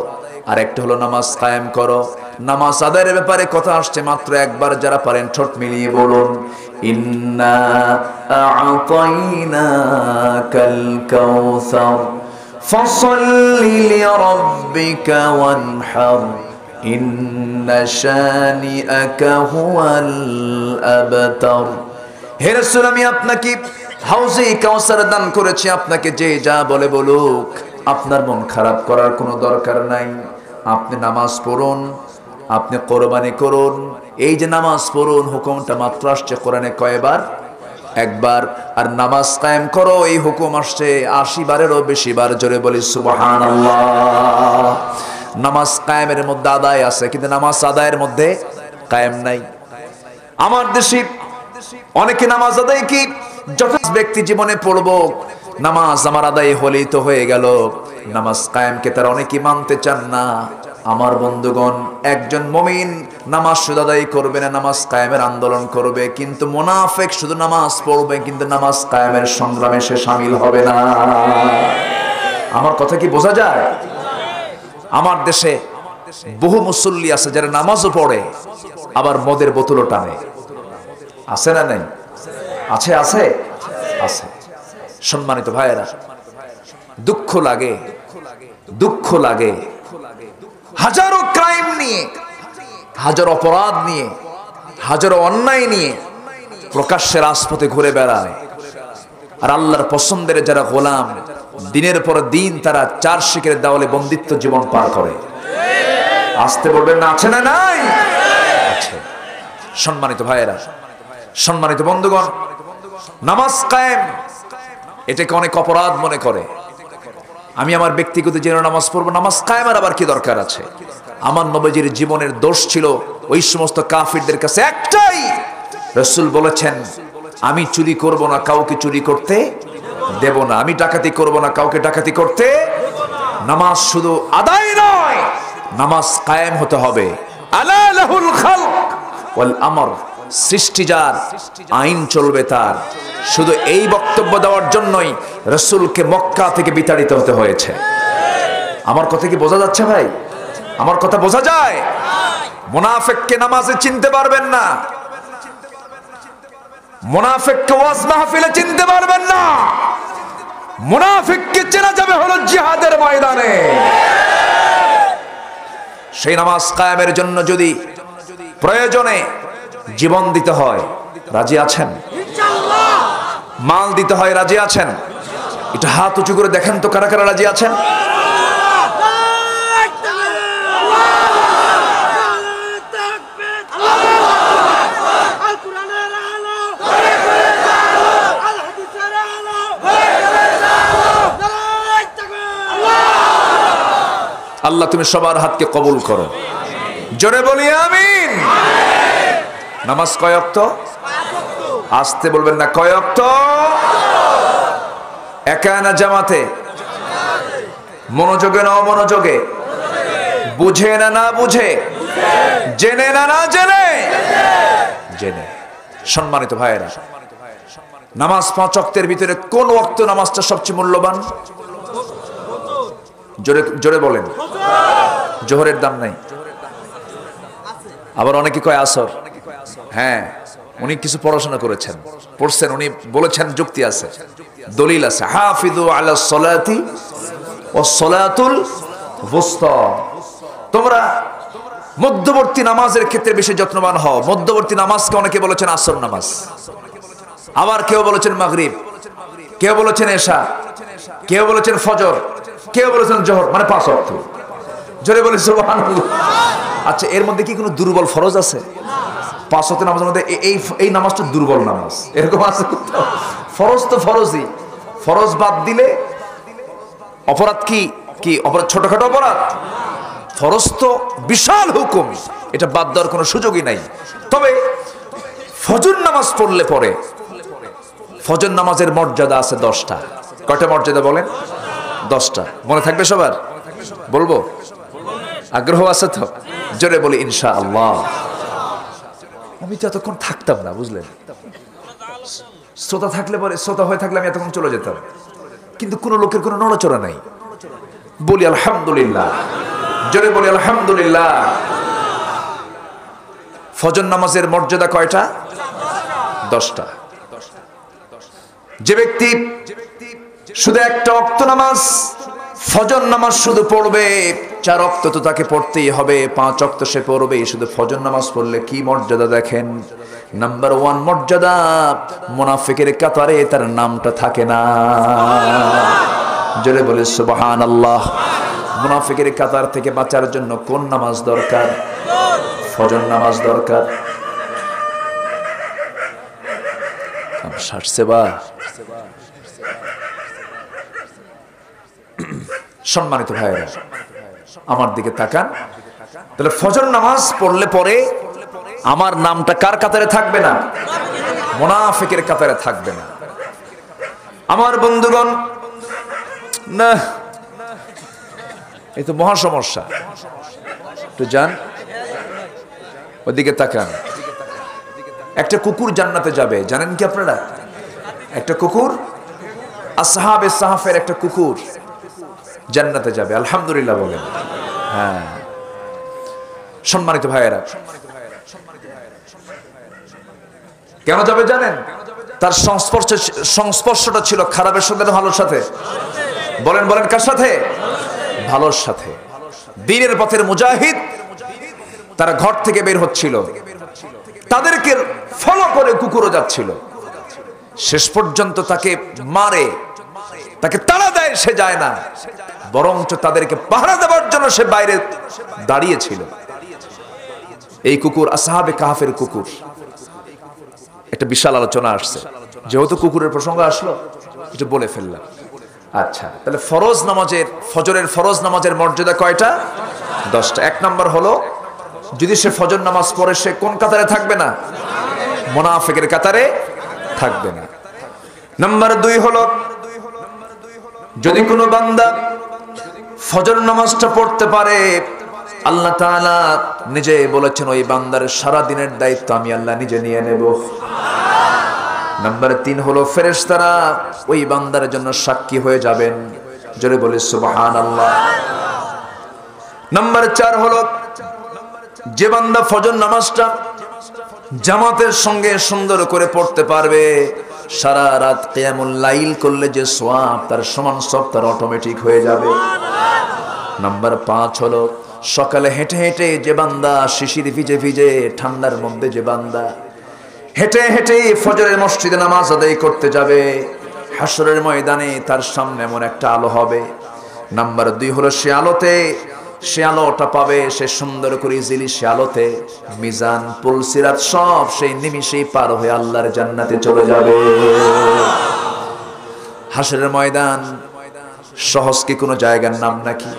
আর একটা হলো নামাজ কায়েম করো। নামাজ আদায়ের ব্যাপারে কথা আসছে মাত্র একবার, যারা পারেন ঠোঁট মিলিয়ে বলুন ইন্না আ'তাইনাকাল কাউসার ফাসাল্লি লিরাব্বিকা ওয়ানহার ইন্না শানিআকা হুয়াল আবতার। হে রাসূল, আমি আপনাকে হাউজে কাউসার দান করেছি, আপনাকে যে যা বলে বলুক, আপনার মন খারাপ করার কোনো দরকার নাই। আপনি নামাজ পড়ুন, আপনি কোরবানি করুন। এই যে নামাজ পড়ুন হুকুমটা মাত্র আসছে কোরআনে কয়বার? একবার। আর নামাজ কায়েম করো এই হুকুম আসছে 80 বারেরও বেশি বার, জোরে বলি সুবহানাল্লাহ। নামাজ কায়েমের মধ্যে আদায় আছে, কিন্তু নামাজ আদায়ের মধ্যে কায়েম নাই। আমার দেশে অনেকে নামাজ আদায় কি যত ব্যক্তি জীবনে পড়বো, নামাজ আমার আদায় হলেই তো হয়ে গেল, নামাজ কায়েমকে তারা অনেকেই মানতে চান না। আমার বন্ধুগণ, একজন মুমিন নামাজ শুধু আদায় করবে না, নামাজ কায়েমের আন্দোলন করবে। কিন্তু মুনাফিক শুধু নামাজ পড়বে, কিন্তু নামাজ কায়েমের সংগ্রামে সে শামিল হবে না। আমার কথা কি বোঝা যায়? আমার দেশে বহু মুসল্লি আছে যারা নামাজও পড়ে, আবার মদের বোতলও টানে। আছে না নাই? আছে আছে আছে। সম্মানিত ভাইয়েরা, দুঃখ লাগে, দুঃখ লাগে। হাজারো ক্রাইম নিয়ে, হাজারো অপরাধ নিয়ে, হাজারো অন্যায় নিয়ে প্রকাশ্যে রাজপথে ঘুরে বেড়ায়। আর আল্লাহর পছন্দের যারা গোলাম, দিনের পর দিন তারা 4 শিখের দেওয়ালে বন্দিত্ব জীবন পার করে। আসতে বলবেন না? আছে না নাই? আছে। সম্মানিত ভাইয়েরা, সম্মানিত বন্ধুগণ, নামাজ কায়েম এটাকে অনেক অপরাধ মনে করে। আমি আমার ব্যক্তিগত জীবনে নামাজ পড়বো, নামাজ কায়েমের আবার কি দরকার আছে? আমার নবীজির জীবনের দোষ ছিল ওই সমস্ত কাফিরদের কাছে একটাই, রাসূল বলেছেন আমি চুরি করব না, কাউকে চুরি করতে দেব না। আমি ডাকাতি করব না, কাউকে ডাকাতি করতে। নামাজ শুধু আদায় নয়, নামাজ কায়েম হতে হবে। আলা লাহুল খালক ওয়াল আমর, সৃষ্টি যার, আইন চলবে তার। শুধু এই বক্তব্য দেওয়ার জন্যই রাসূলকে মক্কা থেকে বিতাড়িত হতে হয়েছে। আমার কথা কি বোঝা যাচ্ছে ভাই? আমার কথা বোঝা যায়? মুনাফিককে নামাজে চিনতে পারবেন না, মুনাফিককে ওয়াজ মাহফিলে চিনতে পারবেন না। মুনাফিককে চেনা যাবে হলো জিহাদের ময়দানে। সেই নামাজ কায়েমের জন্য যদি প্রয়োজনে জীবন দিতে হয় রাজি আছেন? ইনশাআল্লাহ। মাল দিতে হয় রাজি আছেন? এটা হাত উঁচু করে দেখেন তো কারা কারা রাজি আছেন? আল্লাহ তুমি সবার হাতকে কবুল করো, জোরে বলি আমিন। নামাজ কয় ওয়াক্ত? আসতে বলবেন না, কয় ওয়াক্ত? একা না জামাতে? মনোযোগে না অমনোযোগে? বুঝে না না বুঝে? জেনে না না জেনে? জেনে। সম্মানিত ভাইয়েরা, নামাজ 5 ওয়াক্তের ভিতরে কোন ওয়াক্ত নামাজটা সবচেয়ে মূল্যবান? জোরে জোরে বলেন। জোহরের দাম নাই? আবার অনেকে কয় আসর। হ্যাঁ, উনি কিছু পড়াশোনা করেছেন, পড়ছেন, উনি বলেছেন যুক্তি আছে, দলিল আছে। হাফিজু আলাস সালাতি ওয়াস সালাতুল ওয়ুস্তা, তোমরা মধ্যবর্তী নামাজের ক্ষেত্রে বেশি যত্নবান হও। মধ্যবর্তী নামাজকে অনেকে বলেছেন আসর নামাজ, আবার কেউ বলেছেন মাগরিব, কেউ বলেছেন এশা, কেউ বলেছেন ফজর, কেউ বলেছেন জোহর, মানে 5 ওয়াক্ত। জোরে বলে সুবহানাল্লাহ। আচ্ছা, এর মধ্যে কি কোনো দুর্বল ফরজ আছে? 5 ওয়াক্ত নামাজের মধ্যে এই নামাজটা দুর্বল নামাজ এরকম আছে? ফরজ তো ফরজই, ফরজ বাদ দিলে অপরাধ কি কি অপরাধ? ছোটখাটো অপরাধ? ফরজ তো বিশাল হুকুম, এটা বাদ দেওয়ার কোনো সুযোগই নাই। তবে ফজর নামাজ পড়লে পরে ফজর নামাজের মর্যাদা আছে 10টা। কয়টা মর্যাদা বলেন? 10টা। মনে থাকবে সবার? বলবো? আগ্রহ আছে তো? জোরে বলি ইনশাআল্লাহ। আমি তো এতক্ষণ থাকতাম না, বুঝলেন? শ্রোতা থাকলে পরে, শ্রোতা হয়ে থাকলে আমি এতক্ষণ চলে যেতাম, কিন্তু কোনো লোকের কোনো নড়াচড়া নাই। বলি আলহামদুলিল্লাহ, জোরে বলি আলহামদুলিল্লাহ। ফজর নামাজের মর্যাদা কয়টা? 10টা। যে ব্যক্তি শুধু একটা ওয়াক্ত নামাজ, ফজর নামাজ শুধু পড়বে, 4 ওয়াক্ত তো তাকে পড়তেই হবে, 5 ওয়াক্ত সে পড়বে। শুধু ফজর নামাজ পড়লে কি মর্যাদা দেখেন। নাম্বার 1 মর্যাদা, মুনাফিকের কাতারে তার নামটা থাকে না। জোরে বলে সুবহানাল্লাহ। মুনাফিকের কাতার থেকে বাঁচার জন্য কোন নামাজ দরকার? ফজর নামাজ দরকার। সম্মানিত ভাইয়েরা, আমার দিকে তাকান। তাহলে ফজর নামাজ পড়লে পরে আমার নামটা কার কাতারে থাকবে না? মুনাফিকের কাতারে থাকবে না। আমার বন্ধুগণ, না, এই তো মহা সমস্যা। একটু যান, ওদিকে তাকান। একটা কুকুর জান্নাতে যাবে, জানেন কি আপনারা? একটা কুকুর, আসহাবে সাহাফের একটা কুকুর জান্নাতে যাবে। আলহামদুলিল্লাহ বলেন। হ্যাঁ, সম্মানিত ভাইয়েরা, কেন যাবে জানেন? তার সংস্পর্শটা ছিল খারাপের সাথে না ভালোর সাথে? বলেন বলেন, কার সাথে? ভালোর সাথে। দ্বীনের পথের মুজাহিদ তারা ঘর থেকে বের হচ্ছিল, তাদেরকে ফলো করে কুকুরও যাচ্ছিল। শেষ পর্যন্ত তাকে মারে, তাকে তাড়া দেয়, সে যায় না, বরঞ্চ তাদেরকে পাহারা দেওয়ার জন্য সে বাইরে দাঁড়িয়েছিল। এই কুকুর আসহাবে কাহাফের কুকুর। একটা বিশাল আলোচনা আসছে, যেহেতু কুকুরের প্রসঙ্গ আসলো একটু বলে ফেললাম। আচ্ছা, তাহলে ফরজ নামাজের, ফজরের ফরজ নামাজের মর্যাদা কয়টা? 10টা। 1 নম্বর হলো, যদি সে ফজর নামাজ পড়ে সে কোন কাতারে থাকবে না? মুনাফিকের কাতারে থাকবে না। নাম্বার 2 হলো, যদি কোনো বান্দা ফজর নামাজটা পড়তে পারে, আল্লাহ তাআলা নিজে বলেছেন ওই বান্দার সারা দিনের দায়িত্ব আমি আল্লাহ নিজে নিয়ে নেব। নাম্বার 3 হলো, ফেরেশতারা ওই বান্দার জন্য সাক্ষী হয়ে যাবেন। জোরে বলে সুবহানাল্লাহ। নাম্বার 4 হলো, যে বান্দা ফজর নামাজটা জামাতের সঙ্গে সুন্দর করে পড়তে পারবে, সারা রাত কিয়ামুল লাইল করলে যে সওয়াব, তার সমান সওয়াব তার অটোমেটিক হয়ে যাবে। নাম্বার 5 হলো, সকালে হেঁটে হেঁটে যে বান্দা শিশির ভিজে ভিজে ঠান্ডার মধ্যে যে বান্দা হেঁটে হেঁটে ফজরের মসজিদে নামাজ আদায় করতে যাবে, হাসরের ময়দানে তার সামনে এমন একটা আলো হবে। নাম্বার 2 হলো সে আলোটা পাবে, সে সুন্দর করে ইজিলি সে আলোতে মিজান পুলসিরাত সব সেই নিমিষেই পার হয়ে আল্লাহর জান্নাতে চলে যাবে। হাসরের ময়দান সহজ কি কোনো জায়গার নাম নাকি?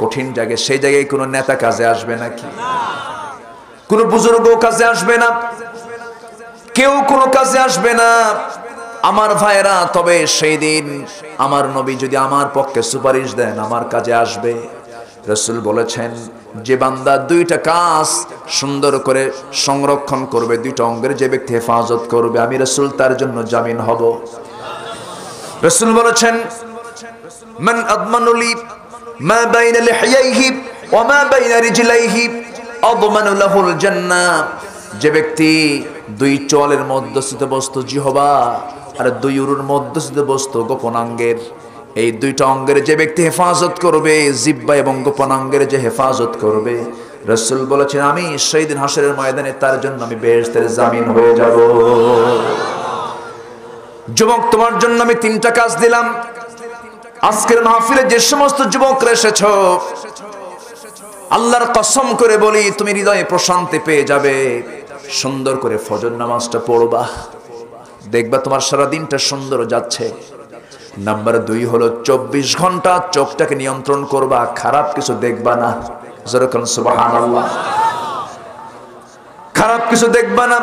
কঠিন জায়গা। সেই জায়গায় কোনো নেতা কাজে আসবে নাকি? কোনো বুজুর্গ কাজে আসবে না, কেউ কোনো কাজে আসবে না আমার ভাইরা। তবে সেই দিন আমার নবী যদি আমার পক্ষে সুপারিশ দেন আমার কাজে আসবে। রাসূল বলেছেন যে বান্দা 2টা কাজ সুন্দর করে সংরক্ষণ করবে, 2টা অঙ্গের যে ব্যক্তি হেফাজত করবে, আমি রাসূল তার জন্য জামিন হব। রাসূল বলেছেন মান আদমানু লি মা বাইনা লিহইহি ওয়া মা বাইনা রিজলাইহি আদমানু লাহুল জান্নাহ। যে ব্যক্তি 2 চোয়ালের মধ্যস্থিত বস্তু জিহবা আর 2 উরুর মধ্যস্থিত বস্তু গোপনাঙ্গের, এই 2টা অঙ্গের যে ব্যক্তি হেফাজত করবে, জিহ্বা এবং গোপনাঙ্গের যে হেফাজত করবে, রাসূল বলেছেন আমি সেই দিন হাসরের ময়দানে তার জন্য আমি বেহেশতের জামিন হয়ে যাব। যুবক, তোমার জন্য আমি 3টা কাজ দিলাম। আজকের মাহফিলে যে সমস্ত যুবকরা এসেছো, আল্লাহর কসম করে বলি তুমি হৃদয়ে প্রশান্তি পেয়ে যাবে। সুন্দর করে ফজর নামাজটা পড়বা, দেখবা তোমার সারা দিনটা সুন্দর যাচ্ছে। নাম্বার 2 হলো 24 ঘন্টা চোখটাকে নিয়ন্ত্রণ করবা, খারাপ কিছু দেখবা না। যেরকম সুবহানাল্লাহ, খারাপ কিছু দেখবা না।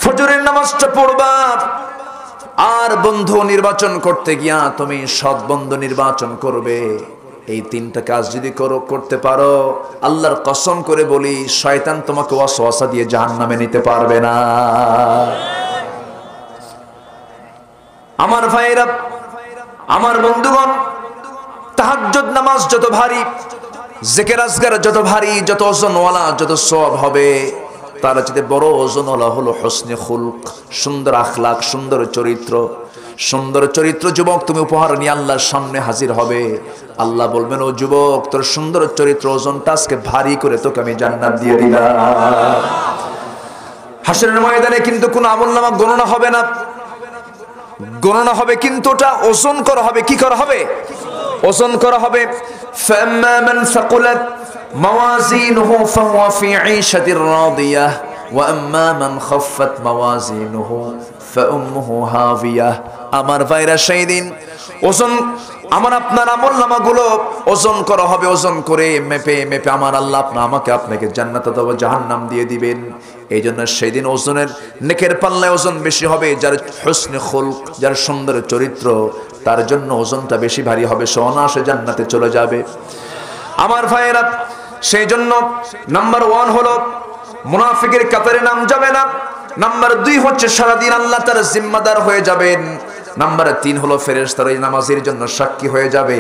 ফজরের নামাজটা পড়বা। আর বন্ধু নির্বাচন করতে গিয়া তুমি সৎ বন্ধু নির্বাচন করবে। এই 3টা কাজ যদি করতে পারো, আল্লাহর কসম করে বলি শয়তান তোমাকে ওয়াসওয়াসা দিয়ে জাহান্নামে নিতে পারবে না। আমার ভাইরা, আমার বন্ধুগণ, তাহাজ্জুদ নামাজ যত ভারী, জিকির আজকার যত ভারী, যত ওজনওয়ালা, যত সওয়াব হবে, তার চেয়ে বড় ওজনওয়ালা হলো হুসনে খুলক, সুন্দর আখলাক, সুন্দর চরিত্র। সুন্দর চরিত্র যুবক তুমি উপহার নিয়ে আল্লাহর সামনে হাজির হবে। আল্লাহ বলবেন ও যুবক তোর সুন্দর চরিত্র ওজনটা আজকে ভারী করে তোকে আমি জান্নাত দিয়ে দিলাম। হাসরের ময়দানে কিন্তু কোনো আমলনামা গণনা হবে না, গণনা হবে কিন্তু ওটা ওজন করা হবে। কি করা হবে? ওজন করা হবে। ফাম্মা মান সাকুলাত মাওয়াজিনুহু ফাহুয়া ফি ঈশাতির রাদিয়াহ ওয়া আম্মা মান খাফফাত মাওয়াজিনুহু ফাউম্মুহু হাবিয়াহ। আমার ভাইরা সেই দিন ওজন, আমার আপনার আমলনামাগুলো ওজন করা হবে। ওজন করে মেপে মেপে আমার আল্লাহ আমাকে আপনাকে জান্নাত অথবা জাহান্নাম দিয়ে দিবেন। এই জন্য সেই দিন ওজনের নেকের পাল্লায় ওজন বেশি হবে। যার হুসনে খুলক, যার সুন্দর চরিত্র, তার জন্য ওজনটা বেশি ভারী হবে, সে অনায়াসে জান্নাতে চলে যাবে। আমার ভাইয়েরা, সেই জন্য নাম্বার 1 হলো মুনাফিকের কাতারে নাম যাবে না। নাম্বার 2 হচ্ছে সারাদিন আল্লাহ তার জিম্মাদার হয়ে যাবেন। নাম্বার 3 হলো ফেরেশতারা নামাজের জন্য সাক্ষী হয়ে যাবে।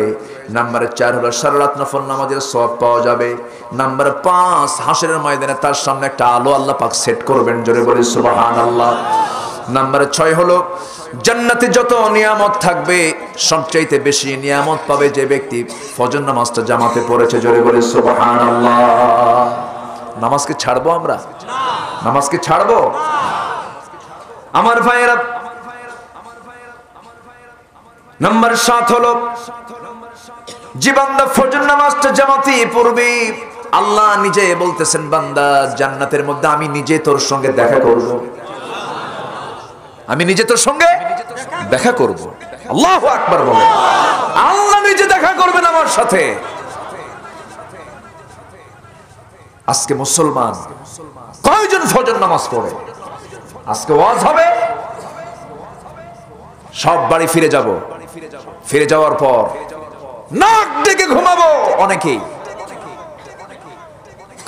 নাম্বার 4 হলো সারা রাত নফল নামাজের সওয়াব পাওয়া যাবে। নাম্বার 5 হাসরের ময়দানে তার সামনে একটা আলো আল্লাহ পাক সেট করবেন, জোরে বলি সুবহানাল্লাহ। নাম্বার 6 হলো জান্নাতে যত নিয়ামত থাকবে সবচাইতে বেশি নিয়ামত পাবে যে ব্যক্তি ফজর নামাজটা জামাতে পড়েছে, জোরে বলি সুবহানাল্লাহ। নামাজকে ছাড়বো আমরা? নামাজকে ছাড়বো? আমার ভাইয়েরা, নাম্বার 7 হলো যে বান্দা ফজর নামাজটা জামাতে পড়বে, আল্লাহ নিজে বলতেছেন বান্দা জান্নাতের মধ্যে আমি নিজে তোর সঙ্গে দেখা করব। আমি নিজে তোর সঙ্গে দেখা করব। আল্লাহু আকবার বলেন। আল্লাহ নিজে দেখা করবেন আমার সাথে। আজকে মুসলমান কয়জন ফজর নামাজ পড়ে? আজকে ওয়াজ হবে, সব বাড়ি ফিরে যাব। ফিরে যাওয়ার পর নাক ডেকে ঘুমাবো। অনেকেই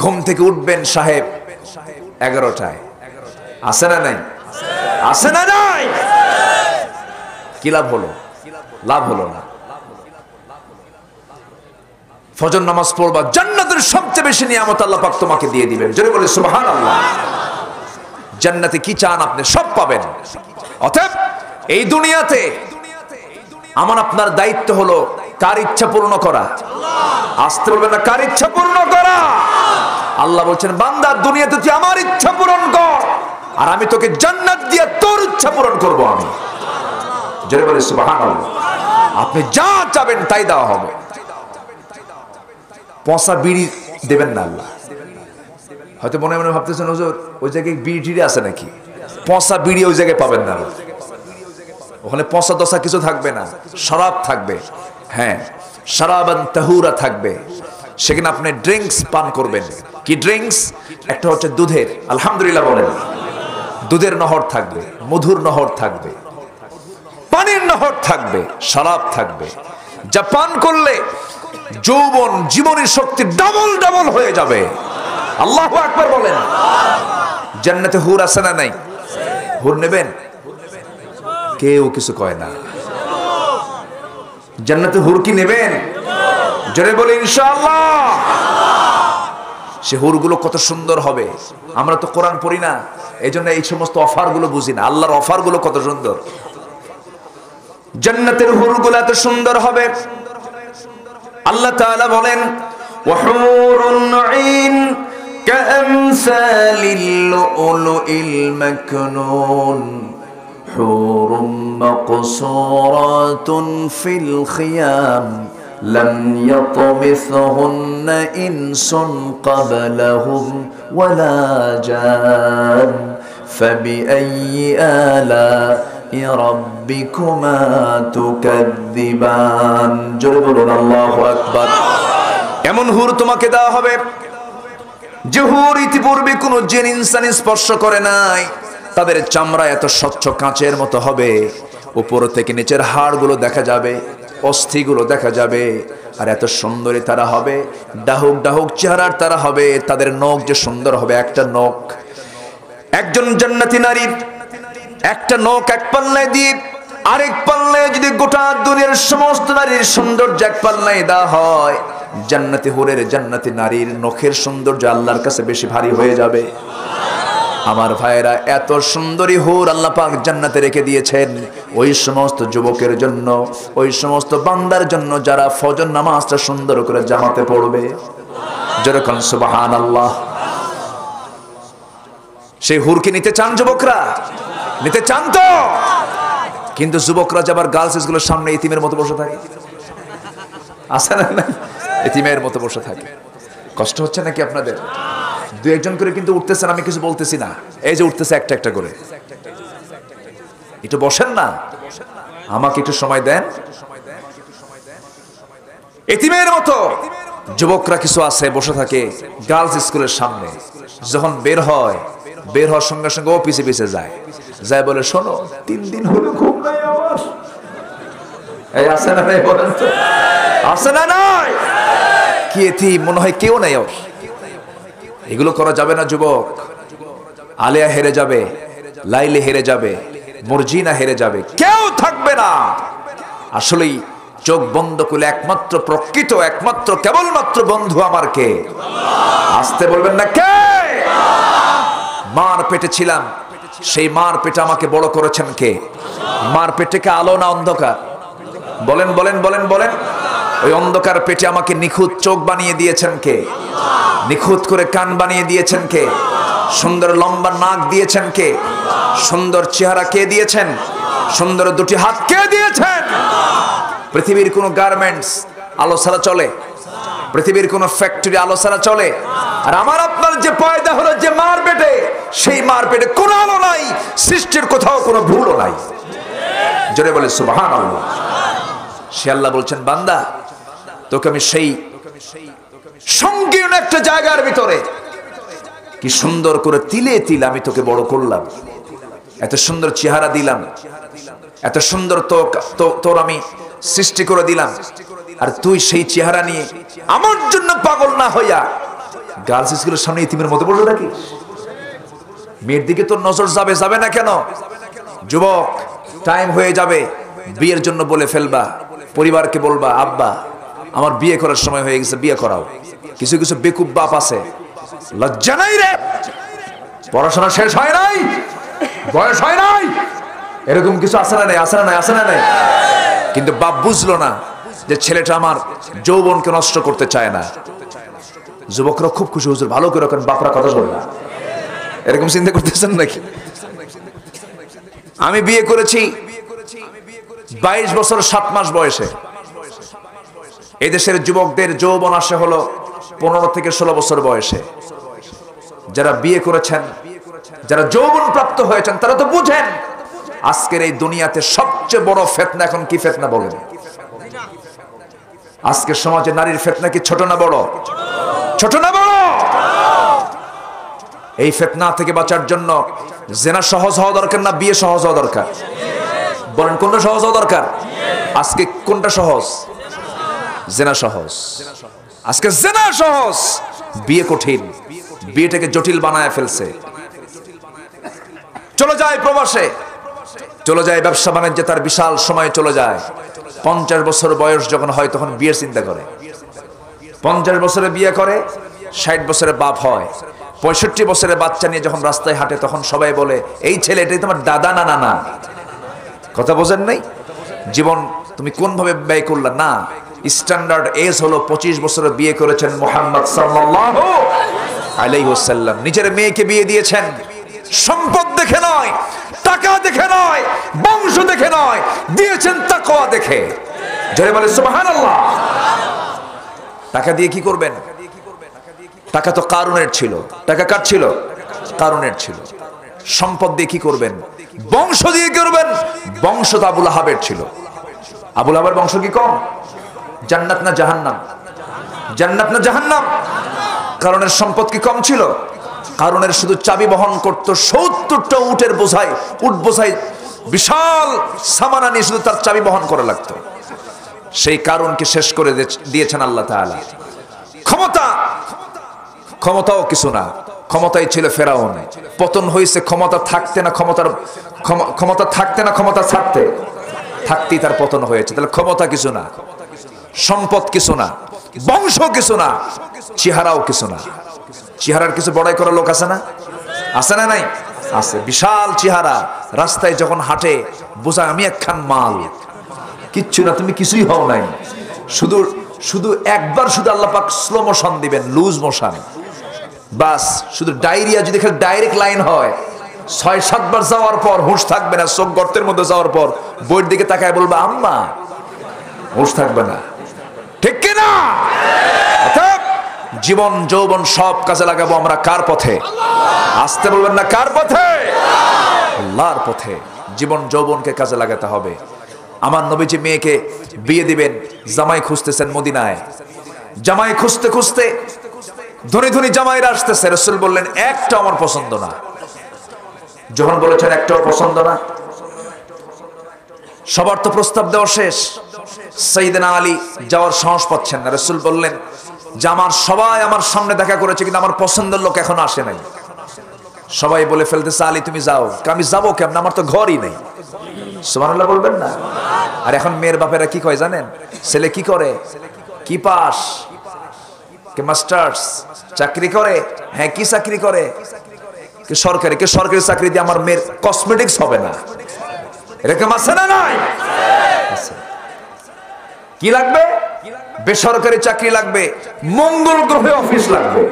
ঘুম থেকে উঠবেন সাহেব 11টায়। আছে না নাই? আছে না নাই? কি লাভ হলো? লাভ হলো না। ফজর নামাজ পড়বা, জান্নাতের সবচেয়ে বেশি নিয়ামত আল্লাহ পাক তোমাকে দিয়ে দিবেন, জোরে বলে সুবহানাল্লাহ। জান্নাতে কি চান আপনি সব পাবেন। অতএব এই দুনিয়াতে আমার আপনার দায়িত্ব হলো কার ইচ্ছা পূর্ণ করা? আসতে বলবেন না, কার ইচ্ছা পূর্ণ করা? আল্লাহ বলছেন বান্দা দুনিয়াতে তুই আমার ইচ্ছা পূরণ কর, আর আমি তোকে জান্নাত দিয়ে তোর ইচ্ছা পূরণ করব আমি। জোরে বলে সুবহানাল্লাহ। আপনি যা চাবেন তাই দেওয়া হবে। পচা বিড়ি দেবেন না আল্লাহ। হয়তো মনে মনে ভাবতেছেন হুজুর ওই জায়গায় বিড়ি টিড়ি আছে নাকি? পচা বিড়ি ওই জায়গায় পাবেন না, ওখানে পচা দশা কিছু থাকবে না, শরাব থাকবে। হ্যাঁ, শরাবান তাহুরা থাকবে। সেখানে আপনি ড্রিঙ্কস পান করবেন। কি ড্রিঙ্কস? একটা হচ্ছে দুধের, আলহামদুলিল্লাহ বলেন, দুধের নহর থাকবে, মধুর নহর থাকবে, পানির নহর থাকবে, শরাব থাকবে, যা পান করলে যৌবন জীবনের শক্তি ডাবল ডাবল হয়ে যাবে। আল্লাহু আকবার বলেন। জান্নাতে হুর আছে না নাই? হুর নেবেন? কেউ কিছু কয় না। জান্নাতে হুর কি নেবেন? জোরে বলে ইনশাআল্লাহ। সে হুরগুলো কত সুন্দর হবে। আমরা তো কোরআন পড়ি না, এই জন্য এই সমস্ত অফার গুলো বুঝি না। আল্লাহর অফার গুলো কত সুন্দর। জান্নাতের হুরগুলো এত সুন্দর হবে। আল্লাহ তাআলা বলেন ওয়াহুরুন আইন কাআমসালিল লুলুইল মাকনুন হুরুম মাকসুরাতুন ফিল খিয়াম লাম ইয়াতমিসহুন্না ইনসুন ক্বাবলাহুম ওয়ালা জান ফাবিআইয়ি আলা'i রাব্বিকুমা তুকাযযিবান। জোরে বলুন আল্লাহু আকবার। এমন হুর তোমাকে দেওয়া হবে যে হুর ইতিপূর্বে কোনো জিন ইনসান স্পর্শ করে নাই। তাদের চামড়া এত স্বচ্ছ কাঁচের মতো হবে, উপর থেকে নিচের হাড়গুলো দেখা যাবে, অস্থিগুলো দেখা যাবে, আর এত সুন্দরী তারা হবে, ডাহুক ডাহুক চেহারার তারা হবে। তাদের নখ যে সুন্দর হবে, একটা নখ, একজন জান্নাতি নারীর একটা নখ এক পাল্লায় দিয়ে আরেক পাল্লায় যদি গোটা দুনিয়ার সমস্ত নারীর সৌন্দর্য এক পাল্লায় দেওয়া হয়, জান্নাতি হুরের জান্নাতি নারীর নখের সৌন্দর্য আল্লাহর কাছে বেশি ভারী হয়ে যাবে। আমার ভাইয়েরা, এত সুন্দরী হুর আল্লাহ পাক জান্নাতে রেখে দিয়েছেন ওই সমস্ত যুবকের জন্য, ওই সমস্ত বান্দার জন্য যারা ফজর নামাজটা সুন্দর করে জামাতে পড়বে। যেরকম সুবহানাল্লাহ। সেই হুরকে নিতে চান যুবকরা? নিতে চান তো? কিন্তু যুবকরা যাবার গার্লস স্কুলের সামনে ইতিমের মতো বসে থাকে, আছে না? ইতিমের মতো বসে থাকে। কষ্ট হচ্ছে নাকি আপনাদের? দু একজন করে কিন্তু উঠতেছেন, আমি কিছু বলতেছি না। এই যে উঠতেছে একটা একটা করে, একটু বসেন না, আমাকে একটু সময় দেন। ইতিমের মতো যুবকরা কিছু আছে বসে থাকে গার্লস স্কুলের সামনে। যখন বের হয়, বের হওয়ার সঙ্গে সঙ্গে ও পিছে পিছে যায়, যায় বলে শোনো 3 দিন হলো ঘুম নাই আমার। এই আছে না নাই? বলেন তো, আছে না নাই? কি এতিম মনে হয় কেউ নাই। এগুলো করা যাবে না যুবক। আলিয়া হেরে যাবে, লাইলে হেরে যাবে, মর্জিনা হেরে যাবে, কেউ থাকবে না। আসলেই চোখ বন্ধ করলে একমাত্র প্রকৃত, একমাত্র কেবলমাত্র বন্ধু আমার কে? আসতে বলবেন না কে? মার পেটে ছিলাম, সেই মার পেটে আমাকে বড় করেছেন কে? মার পেটে কে আলো না অন্ধকার? বলেন বলেন বলেন বলেন। ওই অন্ধকার পেটে আমাকে নিখুঁত চোখ বানিয়ে দিয়েছেন কে? নিখুঁত করে কান বানিয়ে দিয়েছেন কে? সুন্দর লম্বা নাক দিয়েছেন কে? সুন্দর চেহারা কে দিয়েছেন? সুন্দর দুটি হাত কে দিয়েছেন? পৃথিবীর কোন গার্মেন্টস আলো ছাড়া চলে? পৃথিবীর কোন ফ্যাক্টরি আলো ছাড়া চলে? আর আমার আপনার যে পয়দা হলো যে মার পেটে, সেই মার পেটে কোনো আলো নাই, সৃষ্টির কোথাও কোনো ভুলও নাই। জোরে বলে সুবহানাল্লাহ। সে আল্লাহ বলছেন বান্দা তোকে আমি সেই সংকীর্ণ একটা জায়গার ভিতরে কি সুন্দর করে তিলে তিলে আমি তোকে বড় করলাম, এত সুন্দর চেহারা দিলাম, এত সুন্দর তোর আমি সৃষ্টি করে দিলাম, আর তুই সেই চেহারা নিয়ে আমার জন্য পাগল না হইয়া গার্লস স্কুলের সামনে ইতিমের মতো বললো নাকি? মেয়ের দিকে তোর নজর যাবে, যাবে না কেন? যুবক, টাইম হয়ে যাবে, বিয়ের জন্য বলে ফেলবা, পরিবারকে বলবা আব্বা আমার বিয়ে করার সময় হয়ে গেছে, বিয়ে করাও। কিছু কিছু বেকুব বাপ আছে, লজ্জা নাই রে, পড়াশোনা শেষ হয় নাই, বয়স হয় নাই, এরকম কিছু আছে না নাই? আছে না নাই? আছে না নাই? কিন্তু বাপ বুঝলো না, যে ছেলেটা আমার যৌবনকে নষ্ট করতে চায় না। যুবকরা খুব খুশি, হুজুর ভালো করে রাখেন, বাপরা কথা বলে না, এরকম চিন্তা করতেছেন নাকি? আমি বিয়ে করেছি 22 বছর 7 মাস বয়সে। এই দেশের যুবকদের যৌবন আসে হলো 15 থেকে 16 বছর বয়সে। যারা বিয়ে করেছেন, যারা যৌবন প্রাপ্ত হয়েছেন, তারা তো বুঝেন আজকের এই দুনিয়াতে সবচেয়ে বড় ফিতনা এখন কি ফিতনা বলেন? আজকের সমাজে নারীর ফিতনা কি ছোট না বড়? ছোট না বড়? এই ফিতনা থেকে বাঁচার জন্য জিনা সহজ হওয়া দরকার না বিয়ে সহজ হওয়া দরকার? বলেন কোনটা সহজ হওয়া দরকার? আজকে কোনটা সহজ? জিনা সহজ। আজকে জিনা সহজ, বিয়ে কঠিন। বিয়েটাকে জটিল বানায় ফেলছে। চলে যায় প্রবাসে, চলে যায় ব্যবসা বাণিজ্যে, তার বিশাল সময় চলে যায়। 50 বছর বয়স যখন হয় তখন বিয়ের চিন্তা করে। 50 বছরে বিয়ে করে, 60 বছরে বাপ হয়। 65 বছরে বাচ্চা নিয়ে যখন রাস্তায় হাঁটে তখন সবাই বলে এই ছেলে এটাই তোমার দাদা না নানা। কথা বোঝেন নাই? জীবন তুমি কোন ভাবে ব্যয় করলা? না, স্ট্যান্ডার্ড এজ হলো 25 বছরে বিয়ে করেছেন মুহাম্মদ সাল্লাল্লাহু আলাইহি ওয়াসাল্লাম। নিজের মেয়েকে বিয়ে দিয়েছেন সম্পদ দেখে নয়, টাকা দেখে নয়, বংশ দেখে নয়, দিয়েছেন তাকওয়া দেখে। জোরে বলে সুবহানাল্লাহ। টাকা দিয়ে কি করবেন? টাকা তো কারুনের ছিল। টাকা কার ছিল? কারুনের ছিল। সম্পদ দিয়ে কি করবেন? বংশ দিয়ে করবেন। বংশ তো আবুল আহাবের ছিল। আবুল আহাবের বংশ কি কম? জান্নাত না জাহান্নাম? জান্নাত না জাহান্নাম? কারণের সম্পদ কি কম ছিল? কারণের শুধু চাবি বহন করত 70টা উটের বোঝাই, উট বোঝাই বিশাল সামানা নিয়ে শুধু তার চাবি বহন করা লাগতো। সেই কারণকে শেষ করে দিয়েছেন আল্লাহ তাআলা। ক্ষমতাও কিছু না, ক্ষমতাই ছিল ফেরাউন। পতন হয়েছে ক্ষমতা থাকতে না ক্ষমতা থাকতে না ক্ষমতা ছাড়তে? থাকতেই তার পতন হয়েছে। তাহলে ক্ষমতা কিছু না, সম্পদ কিছু না, বংশ কিছু না, চেহারাও কিছু না। চেহারার কিছু বড়াই করা লোক আছে না? আছে না? নাই আছে। বিশাল চেহারা, রাস্তায় যখন হাঁটে বোঝা আমি একখান মাল। কিচ্ছু না, তুমি কিছুই হও নাই। শুধু শুধু একবার শুধু আল্লাহ পাক স্লো মোশন দিবেন, লুজ মোশন, বাস। শুধু ডায়রিয়া যদি ডাইরেক্ট লাইন হয়, 6-7 বার যাওয়ার পর হুঁশ থাকবে না। চোখ গর্তের মধ্যে যাওয়ার পর বইয়ের দিকে তাকায় বলবা আম্মা, হুঁশ থাকবে না। ঠিক কিনা? জীবন যৌবন সব কাজে লাগাবো আমরা কার পথে? আসতে বলবেন না, কার পথে? আল্লাহর পথে। জীবন যৌবনকে কাজে লাগাতে হবে। আমার নবীজি মেয়েকে বিয়ে দিবেন, জামাই খুঁজতেছেন মদিনায়। জামাই খুঁজতে খুঁজতে ধনী ধনী জামাইরা আসতেছে। রাসূল বললেন একটা আমার পছন্দ না। যখন বলেছেন একটাও পছন্দ না, সবার তো প্রস্তাব দেওয়া শেষ। সাইয়েদনা আলী যাওয়ার সাহস পাচ্ছেন না। রাসূল বললেন যে সবাই আমার সামনে দেখা করেছে কিন্তু আমার পছন্দের লোক এখনো আসে নাই। সবাই বলে ফেলতেছে আলী তুমি যাও। আমি যাবো কেমন? আমার তো ঘরই নেই। সুবহানাল্লাহ বলবেন না? আর এখন মেয়ের বাপেরা কি কয় জানেন? ছেলে কি করে? কি পাস? কে মাস্টার্স চাকরি করে? হ্যাঁ, কি চাকরি করে? কে সরকারি? কে সরকারি চাকরি দিয়ে আমার মেয়ের কসমেটিক্স হবে না? এরকম আছে না? নাই? কি লাগবে? বেসরকারি চাকরি লাগবে, মঙ্গল গ্রহে অফিস লাগবে।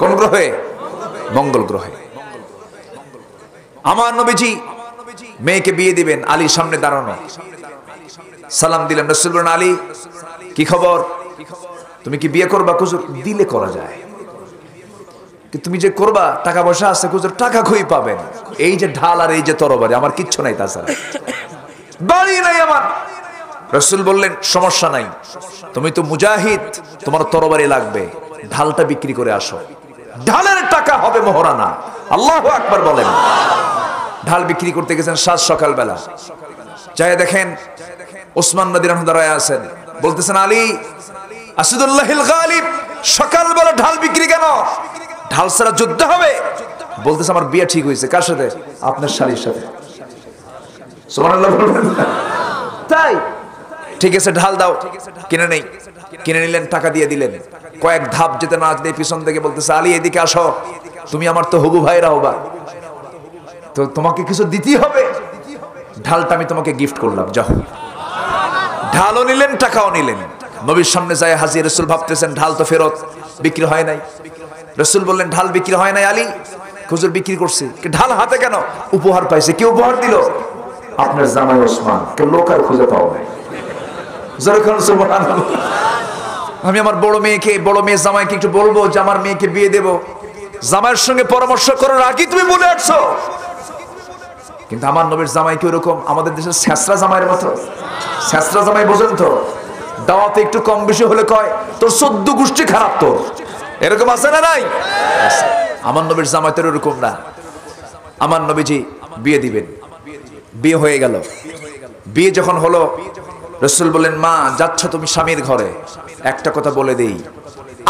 কোন গ্রহে? মঙ্গল গ্রহে। আমার নবীজি মেয়েকে বিয়ে দিবেন, আলীর সামনে দাঁড়ানো। সালাম দিলেন। রাসূল বলেন আলী কি খবর? তুমি কি বিয়ে করবা? হুজুর দিলে করা যায়, কিন্তু তুমি যে করবা টাকা পয়সা আছে? হুজুর টাকা কই পাবেন? এই যে ঢাল আর এই যে তরবারি, আমার কিচ্ছু নাই, তাছাড়া বাড়ি নাই আমার। রাসূল বললেন সমস্যা নাই, তুমি তো মুজাহিদ, তোমার তরবারি লাগবে, ঢালটা বিক্রি করে আসো। ঢালের টাকা হবে মোহরানা। আল্লাহু আকবার বলেন। ঢাল বিক্রি করতে গেছেন সাত সকালবেলা। যাই দেখেন ওসমান রাদিয়াল্লাহু আনহু দাঁড়ায় আছেন। বলতেছেন আলী আসাদুল্লাহিল গালিব, সকালবেলা ঢাল বিক্রি কেন? ঢাল ছাড়া যুদ্ধ হবে? বলতেছে আমার বিয়ে ঠিক হয়েছে। কার সাথে? আপনার শালীর সাথে। সুবহানাল্লাহ বলবেন। তাই ঠিক আছে, ঢাল দাও। কিনে নেই। কিনে নিলেন, টাকা দিয়ে দিলেন। কয়েক ধাপ যেতে না যেতে পিছন থেকে বলতেছে আলী এদিকে আসো, তুমি আমার তো হবু ভাইরা হবা, তো তোমাকে কিছু দিতেই হবে। ঢালটা আমি তোমাকে গিফট করলাম, যাও। ঢালও নিলেন, টাকাও নিলেন। নবীর সামনে যায় হাজির। রাসূল ভাবতেছেন ঢাল তো ফেরত, বিক্রি হয় নাই। রাসূল বললেন ঢাল বিক্রি হয় নাই আলী? হুজুর বিক্রি করছি। ঢাল হাতে কেন? উপহার পাইছে। কি উপহার দিল? আপনার জামাই ওসমান। কে লোক আর খুঁজে পাও নাই। আমি আমার বড় মেয়ে জামাইকে একটু বলবো যে আমার মেয়েকে বিয়ে দেব। জামাইয়ের সঙ্গে পরামর্শ করার আগে তুমি বলে আসছো। কিন্তু আমার নবীর জামাই কি ওরকম আমাদের দেশের ছেঁচড়া জামাইয়ের মতো? ছেঁচড়া জামাই বোঝেন তো, দাওয়াতে একটু কম বেশি হলে কয় তোর 14 গোষ্ঠী খারাপ। তো এরকম আছে না নাই? আমার নবীর জামাই তো এরকম না। আমার নবীজি বিয়ে দিবেন। বিয়ে হয়ে গেল। বিয়ে যখন হলো, রাসূল বললেন মা যাচ্ছ তুমি স্বামীর ঘরে, একটা কথা বলে দেই,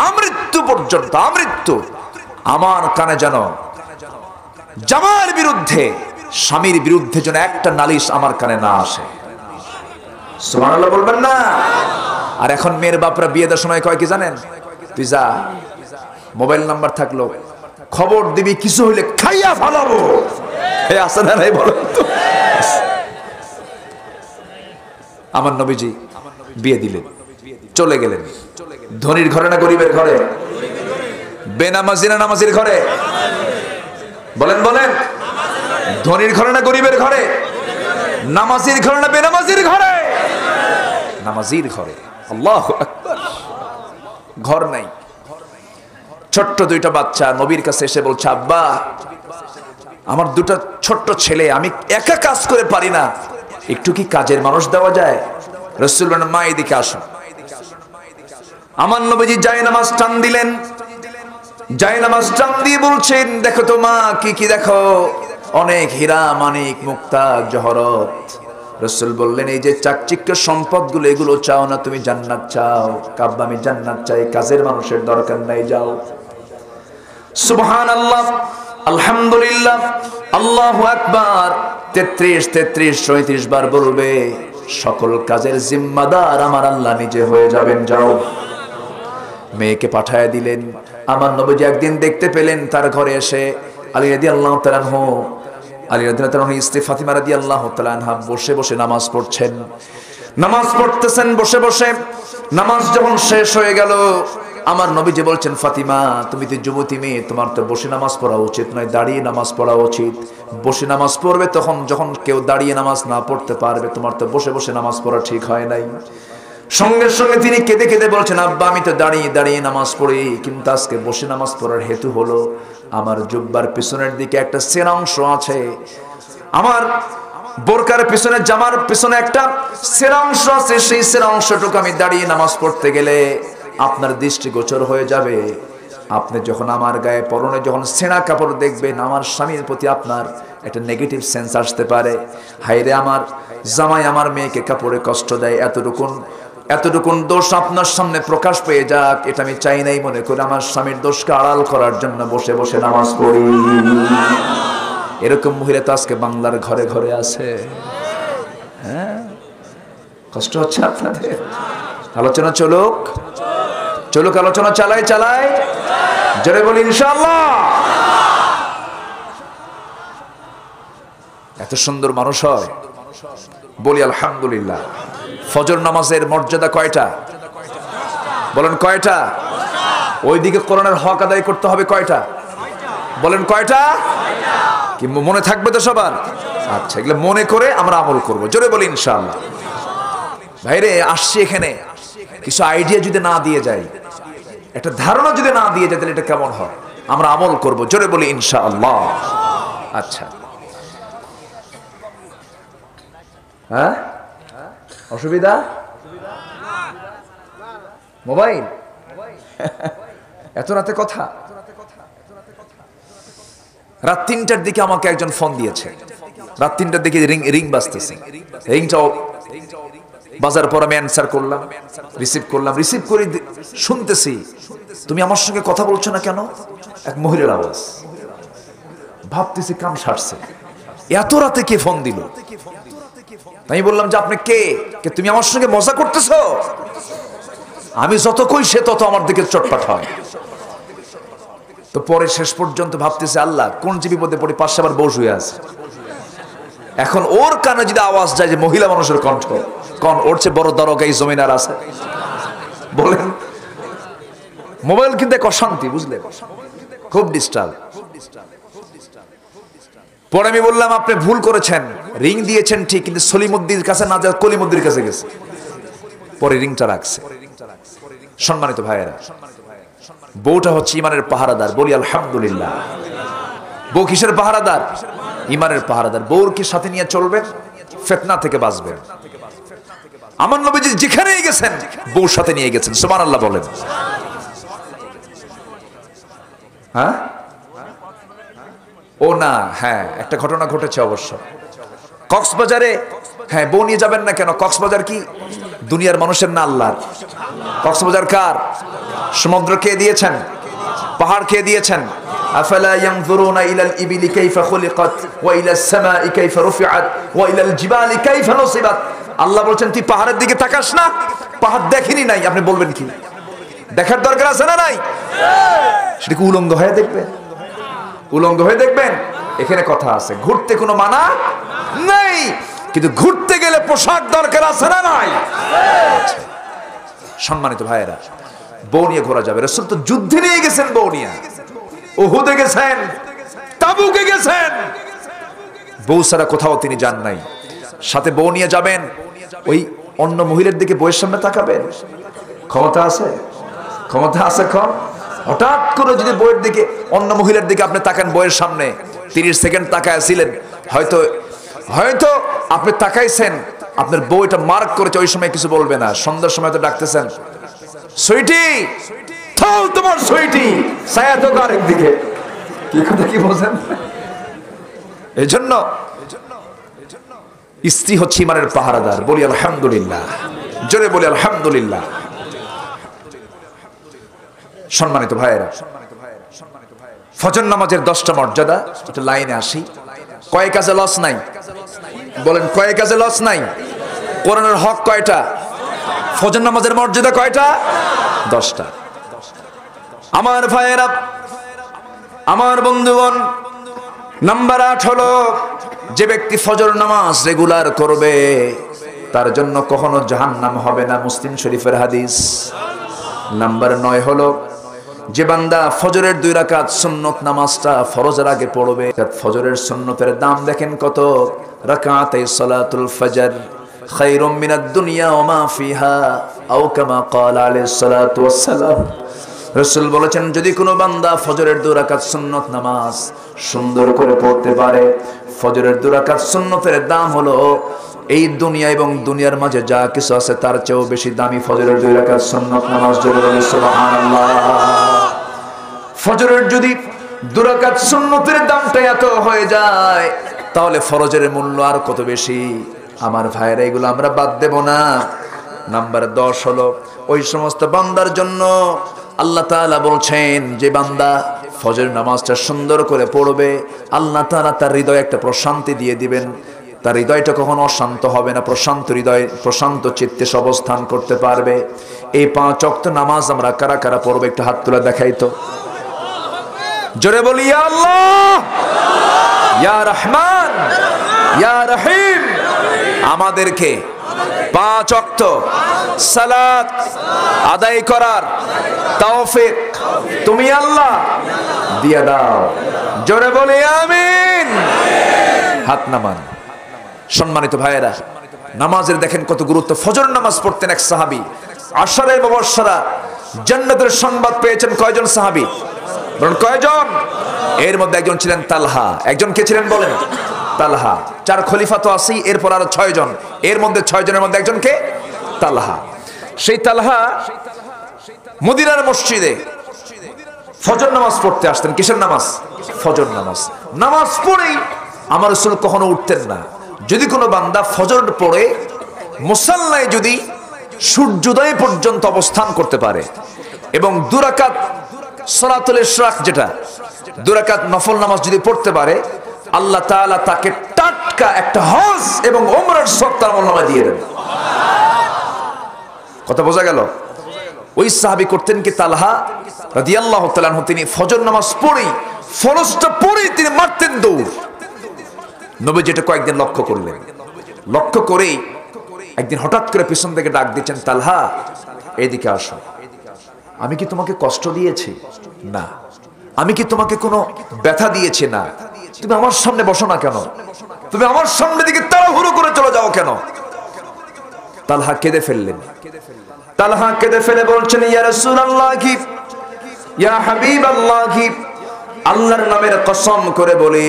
আমৃত্যু পর্যন্ত, আমৃত্যু আমার কানে যেন জামাইয়ের বিরুদ্ধে, স্বামীর বিরুদ্ধে যেন একটা নালিশ আমার কানে না আসে। সুবহানাল্লাহ বলবেন না? আর এখন মেয়ের বাপরা বিয়ে দেওয়ার সময় কয় কি জানেন? তুই যা, মোবাইল নাম্বার থাকলো, খবর দিবি, কিছু হইলে খাইয়া ফালাবো। এই আছে না নাই বলো তো? আমার নবীজি বিয়ে দিলেন, চলে গেলেন। ধনীর ঘরে না গরিবের ঘরে? বেনামাজি না নামাজির ঘরে? বলেন বলেন, ধনীর ঘরে না গরিবের ঘরে? নামাজির ঘরে না বেনামাজির ঘরে? নামাজির ঘরে। আল্লাহু আকবার। ঘর নাই। ছোট্ট দুইটা বাচ্চা নবীর কাছে এসে বলছে আব্বা আমার দুটো ছোট্ট ছেলে, আমি একা কাজ করে পারি না, একটু কি কাজের মানুষ দেওয়া যায়? রাসূল বলেন মা এদিকে আসো। আমার নবীজি জায়নামাজ টান দিলেন। জায়নামাজ টান দিয়ে বলছেন দেখো তো মা কি কি দেখো, অনেক হীরা মানিক মুক্তা জহরত। রাসূল বললেন এই যে চাকচিক্য সম্পদগুলো, এগুলো চাও না তুমি জান্নাত চাও? কাব্বা আমি জান্নাত চাই, কাজের মানুষের দরকার নাই, যাও। সুবহানাল্লাহ, আলহামদুলিল্লাহ, আল্লাহু আকবার 33 33 বার বলবে। সকল কাজের জিম্মাদার আমার আল্লাহ নিজে হয়ে যাবেন, যাও। মেয়েকে পাঠায় দিলেন। আমার নবীজি একদিন দেখতে পেলেন তার ঘরে এসে আলী রাদিয়াল্লাহু তাআলা আনহু, আলী রাদিয়াল্লাহু তাআলা স্ত্রী ফাতিমা রাদিয়াল্লাহু তাআলা আনহা বসে বসে নামাজ পড়ছেন। নামাজ পড়তেছেন বসে বসে। নামাজ যখন শেষ হয়ে গেল, আমার নবীজি বলছেন ফাতিমা তুমি তো যুবতী মেয়ে, তোমার তো বসে নামাজ পড়া উচিত নয়, দাঁড়িয়ে নামাজ পড়া উচিত। বসে নামাজ পড়বে তখন যখন কেউ দাঁড়িয়ে নামাজ না পড়তে পারবে, তোমার তো বসে বসে নামাজ পড়া ঠিক হয় নাই। সঙ্গে সঙ্গে তিনি কেঁদে কেঁদে বলছেন আব্বা আমি তো দাঁড়িয়ে দাঁড়িয়ে নামাজ পড়ি, কিন্তু আজকে বসে নামাজ পড়ার হেতু হলো আমার জুব্বার পিছনের দিকে একটা সেরা অংশ আছে, আমার বোরকার পিছনে, জামার পিছনে একটা সেরা অংশ আছে, সেই সেরা অংশটুকু আমি দাঁড়িয়ে নামাজ পড়তে গেলে আপনার দৃষ্টিগোচর হয়ে যাবে। আপনি যখন আমার গায়ে পরনে যখন ছেঁড়া কাপড় দেখবেন, আমার স্বামীর প্রতি আপনার একটা নেগেটিভ সেন্স আসতে পারে। হায়রে আমার জামাই আমার মেয়েকে কাপড়ে কষ্ট দেয়, এতটুকুন দোষ আপনার সামনে প্রকাশ পেয়ে যাক, এটা আমি চাই নাই। মনে করে আমার স্বামীর দোষকে আড়াল করার জন্য বসে বসে নামাজ পড়ি। এরকম মহিলা তো আজকে বাংলার ঘরে ঘরে আছে। হ্যাঁ, কষ্ট হচ্ছে আপনাদের? আলোচনা চলুক, আলোচনা চালাই জোরে বলি ইনশাআল্লাহ। এত সুন্দর মানুষ হয়, বলি আলহামদুলিল্লাহ। ফজর নামাজের মর্যাদা কয়টা? বলেন কয়টা? ওইদিকে কোরআনের হক আদায় করতে হবে কয়টা? বলেন কয়টা? কি মনে থাকবে তো সবার? আচ্ছা, এগুলো মনে করে আমরা আমল করব, জোরে বলি ইনশাআল্লাহ। ভাইরে আসছি এখানে, কিছু আইডিয়া যদি না দিয়ে যাই, একটা ধারণা যদি না দিয়ে যায়, তাহলে এটা কেমন হয়? আমরা আমল করব, জোরে বলি ইনশাআল্লাহ। আচ্ছা, হ্যাঁ, অসুবিধা? মোবাইল এত রাতে কথা? রাত 3টার দিকে আমাকে একজন ফোন দিয়েছে। রাত 3টার দিকে রিং বাজতেছে। রিংটা বাজার পর আমি অ্যান্সার করলাম, রিসিভ করে শুনতেছি তুমি আমার সঙ্গে কথা বলছো না কেন? এক মহিলার আওয়াজ। ভাবতেছি কাম সারছে, এত রাতে কে ফোন দিল? আমি বললাম যে আপনি কে? তুমি আমার সঙ্গে মজা করতেছো? আমি যত কই সে তত আমার দিকে চটপাট হয়। তো পরে শেষ পর্যন্ত ভাবতেছে আল্লাহ কোন যে বিপদে পড়ে, পাশে আবার বউ শুয়ে আছে। এখন ওর কানে যদি আওয়াজ যায় যে মহিলা মানুষের কণ্ঠ, কোন ওর চেয়ে বড় দরগা এই জমিন আর আছে বলেন? মোবাইল কিন্তু এক অশান্তি, বুঝলেন, খুব ডিস্টার্ব। পরে আমি বললাম আপনি ভুল করেছেন, রিং দিয়েছেন ঠিক, কিন্তু সলিমুদ্দির কাছে না যা কলিমুদ্দির কাছে গেছে, পরে রিংটা রাখছে। সম্মানিত ভাইয়েরা, বউটা হচ্ছে ইমানের পাহারাদার, বলি আলহামদুলিল্লাহ। বউ কিসের পাহারাদার? ইমানের পাহারাদার। বউর কি সাথে নিয়ে চলবেন, ফিতনা থেকে বাঁচবেন। আমার নবীজি যেখানেই গেছেন বউর সাথে নিয়ে গেছেন, সুবহানাল্লাহ বলেন। হ্যাঁ ও না, হ্যাঁ একটা ঘটনা ঘটেছে অবশ্য কক্সবাজারে। হ্যাঁ, বউ নিয়ে যাবেন না কেন? কক্সবাজার কি দুনিয়ার মানুষের না আল্লাহর? কক্সবাজার কার? সমুদ্র কে দিয়েছেন? পাহাড় কে দিয়েছেন? আফালা ইয়ানজুরুনা ইলাল ইবিলি কাইফা খুলিকাত ওয়া ইলাস সামাই কাইফা রুফিআত ওয়া ইলাল জিবালি কাইফা নুসিবাত। আল্লাহ বলেন তুই পাহাড়ের দিকে তাকাস না? পাহাড় দেখিনি নাই, আপনি বলবেন কি? দেখার দরকার আছে না নাই? সেটা কি উলঙ্গ হয়ে দেখবেন? উলঙ্গ হয়ে দেখবেন? এখানে কথা আছে, ঘুরতে কোনো মানা নাই, কিন্তু ঘুরতে গেলে পোশাক দরকার আছে না নাই? সম্মানিত ভাইয়েরা, বউ নিয়ে ঘোরা যাবে। রাসূল তো যুদ্ধে নিয়ে গেছেন বউ নিয়ে, উহুদে গেছেন, তাবুকে গেছেন, বউ ছাড়া কোথাও তিনি যান নাই। সাথে বউ নিয়ে যাবেন, ওই অন্য মহিলার দিকে বউয়ের সামনে তাকাবেন? ক্ষমতা আছে? ক্ষমতা আছে? হঠাৎ করে যদি বউয়ের দিকে, অন্য মহিলার দিকে আপনি তাকান বউয়ের সামনে, 30 সেকেন্ড তাকাইছিলেন, হয়তো হয়তো আপনি তাকাইছেন, আপনার বউ এটা মার্ক করেছে, ওই সময় কিছু বলবে না। সন্ধ্যার সময় তো ডাকতেছেন, সুইটি থাও তোমার সুইটি, ছায়া তো আরেক দিকে, কি কথা কি বলেন? এজন্য স্ত্রী হচ্ছে ইমানের পাহারাদার, বলি আলহামদুলিল্লাহ, জোরে বলি আলহামদুলিল্লাহ। সম্মানিত ভাইয়েরা, ফজর নামাজের 10টা মর্যাদা, একটু লাইনে আসি। কয় কাজে লস নাই? বলেন কয় কাজে লস নাই? কোরআনের হক কয়টা? ফজর নামাজের মর্যাদা কয়টা? 10টা। আমার ভাইয়েরা, আমার বন্ধুগণ, নাম্বার 8 হলো যে ব্যক্তি ফজর নামাজ রেগুলার করবে তার জন্য কখনো জাহান্নাম হবে না, মুসলিম শরীফের হাদিস। নাম্বার 9 হলো যে বান্দা ফজরের 2 রাকাত সুন্নত নামাজটা ফরজের আগে পড়বে। ফজরের সুন্নতের দাম দেখেন কত, রাকাতাই সালাতুল ফজর খায়রুম মিনাদ দুনিয়া ওয়া মা ফিহা, আও কামা ক্বালা আলাইহিস সালাতু ওয়াস সালাম। রাসূল বলেছেন যদি কোনো বান্দা ফজরের 2 রাকাত সুন্নত নামাজ সুন্দর করে পড়তে পারে, ফজরের 2 রাকাত সুন্নতের দাম হলো এই দুনিয়া এবং দুনিয়ার মাঝে যা কিছু আছে তার চেয়েও বেশি দামি ফজরের 2 রাকাত সুন্নত নামাজ। জোরে বলেন সুবহানাল্লাহ। ফজরের যদি 2 রাকাত সুন্নতের দামটা এত হয়ে যায়, তাহলে ফরজের মূল্য আর কত বেশি। আমার ভাইরা, এগুলো আমরা বাদ দেব না। নাম্বার 10 হলো ওই সমস্ত বান্দার জন্য আল্লাহ তাআলা বলছেন যে বান্দা ফজর নামাজটা সুন্দর করে পড়বে, আল্লাহ তাআলা তার হৃদয়ে একটা প্রশান্তি দিয়ে দিবেন। তার হৃদয়টা কখনো অশান্ত হবে না, প্রশান্ত হৃদয়, প্রশান্ত চিত্তে অবস্থান করতে পারবে। এই 5 ওয়াক্ত নামাজ আমরা কারা কারা পড়বে একটু হাত তুলে দেখাই তো, জোরে বলি ইয়া আল্লাহ, ইয়া রহমান, ইয়া রহিম। আমাদেরকে 5 ওয়াক্ত সালাত আদায় করার তৌফিক তুমি আল্লাহ দিয়ে দাও, জোরে বলি আমিন। হাত নামান। সম্মানিত ভাইয়েরা, নামাজের দেখেন কত গুরুত্ব। ফজর নামাজ পড়তেন এক সাহাবী, আশারে মুবাশশারা, জান্নাতের সংবাদ পেয়েছেন কয়জন সাহাবী? বলেন কয়জন? এর মধ্যে একজন ছিলেন তালহা। একজন কে ছিলেন বলেন? তালহা। 4 খলিফা তো আছেই, এরপর আরো 6 জন, এর মধ্যে 6 জনের মধ্যে একজন কে? তালহা। সেই তালহা মদিনার মসজিদে ফজর নামাজ পড়তে আসতেন। কিসের নামাজ? ফজর নামাজ। নামাজ পড়েই আমার রাসূল কখনো উঠতেন না। যদি কোনো বান্দা ফজর পড়ে মুসাল্লায় যদি সূর্যোদয় পর্যন্ত অবস্থান করতে পারে এবং 2 রাকাত সালাতুল ইশরাক, যেটা 2 রাকাত নফল নামাজ যদি পড়তে পারে, আল্লাহ তাআলা তাকে টাটকা একটা হজ এবং উমরার সওয়াব তার আমলনামায় দিয়ে দেন। কথা বোঝা গেল? ওই সাহাবী করতেন কি, তালহা রাদিয়াল্লাহু তাআলা আনহু, তিনি ফজর নামাজ পড়েই, ফরজটা পড়েই তিনি মারতেন দৌড়। নবী যেটা কয়েকদিন লক্ষ্য করলেন, লক্ষ্য করেই একদিন হঠাৎ করে পিছন থেকে ডাক দিচ্ছেন, তালহা এদিকে আসো। আমি কি তোমাকে কষ্ট দিয়েছি? না। আমি কি তোমাকে কোনো ব্যথা দিয়েছি? না। তুমি আমার সামনে বসো না কেন? তুমি আমার সামনে দিকে তাড়াহুড়ো করে চলে যাও কেন? তালহা কেঁদে ফেললেন। তালহা কেঁদে ফেলে বলছেন, ইয়া রাসূলুল্লাহ, ইয়া হাবিবাল্লাহ, আল্লাহর নামের কসম করে বলি,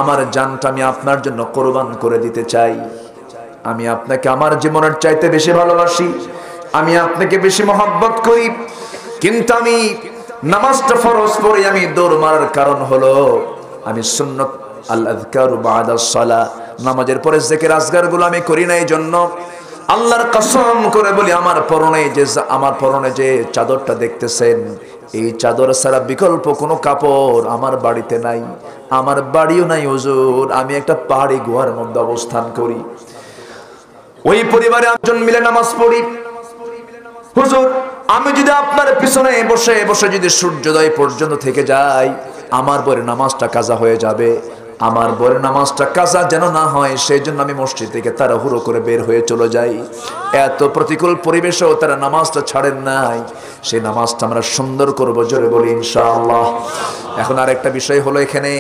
আমার জানটা আমি আপনার জন্য কোরবান করে দিতে চাই। আমি আপনাকে আমার জীবনের চাইতে বেশি ভালোবাসি, আমি আপনাকে বেশি মহব্বত করি, কিন্তু আমি নামাজটা ফরজ পড়ে আমি দৌড় মারার কারণ হলো আমি সুন্নাত আল আযকারু বাদাস সালাহ, নামাজের পরে জিকির আজগারগুলো আমি করি না। এই জন্য আল্লাহর কসম করে বলি, আমার পরনে যে চাদরটা দেখতেছেন, এই চাদর ছাড়া বিকল্প কোনো কাপড় আমার বাড়িতে নাই, আমার বাড়িও নাই হুজুর। আমি একটা পাহাড়ি গুহার মধ্যে অবস্থান করি। ওই পরিবারে একজন মিলে নামাজ পড়ি। হুজুর, আমি যদি আপনার পিছনে বসে বসে যদি সূর্যোদয় পর্যন্ত থেকে যাই, আমার বরে নামাজটা কাজা হয়ে যাবে। আমার বরে নামাজটা কাজা যেন না হয়, সেই জন্য আমি মসজিদ থেকে তাড়াহুড়ো করে বের হয়ে চলে যাই। এত প্রতিকূল পরিবেশেও তারা নামাজটা ছাড়েন নাই। সেই নামাজটা আমরা সুন্দর করবো, জোরে বলি ইনশাআল্লাহ। এখন আরেকটা বিষয় হলো, এখানে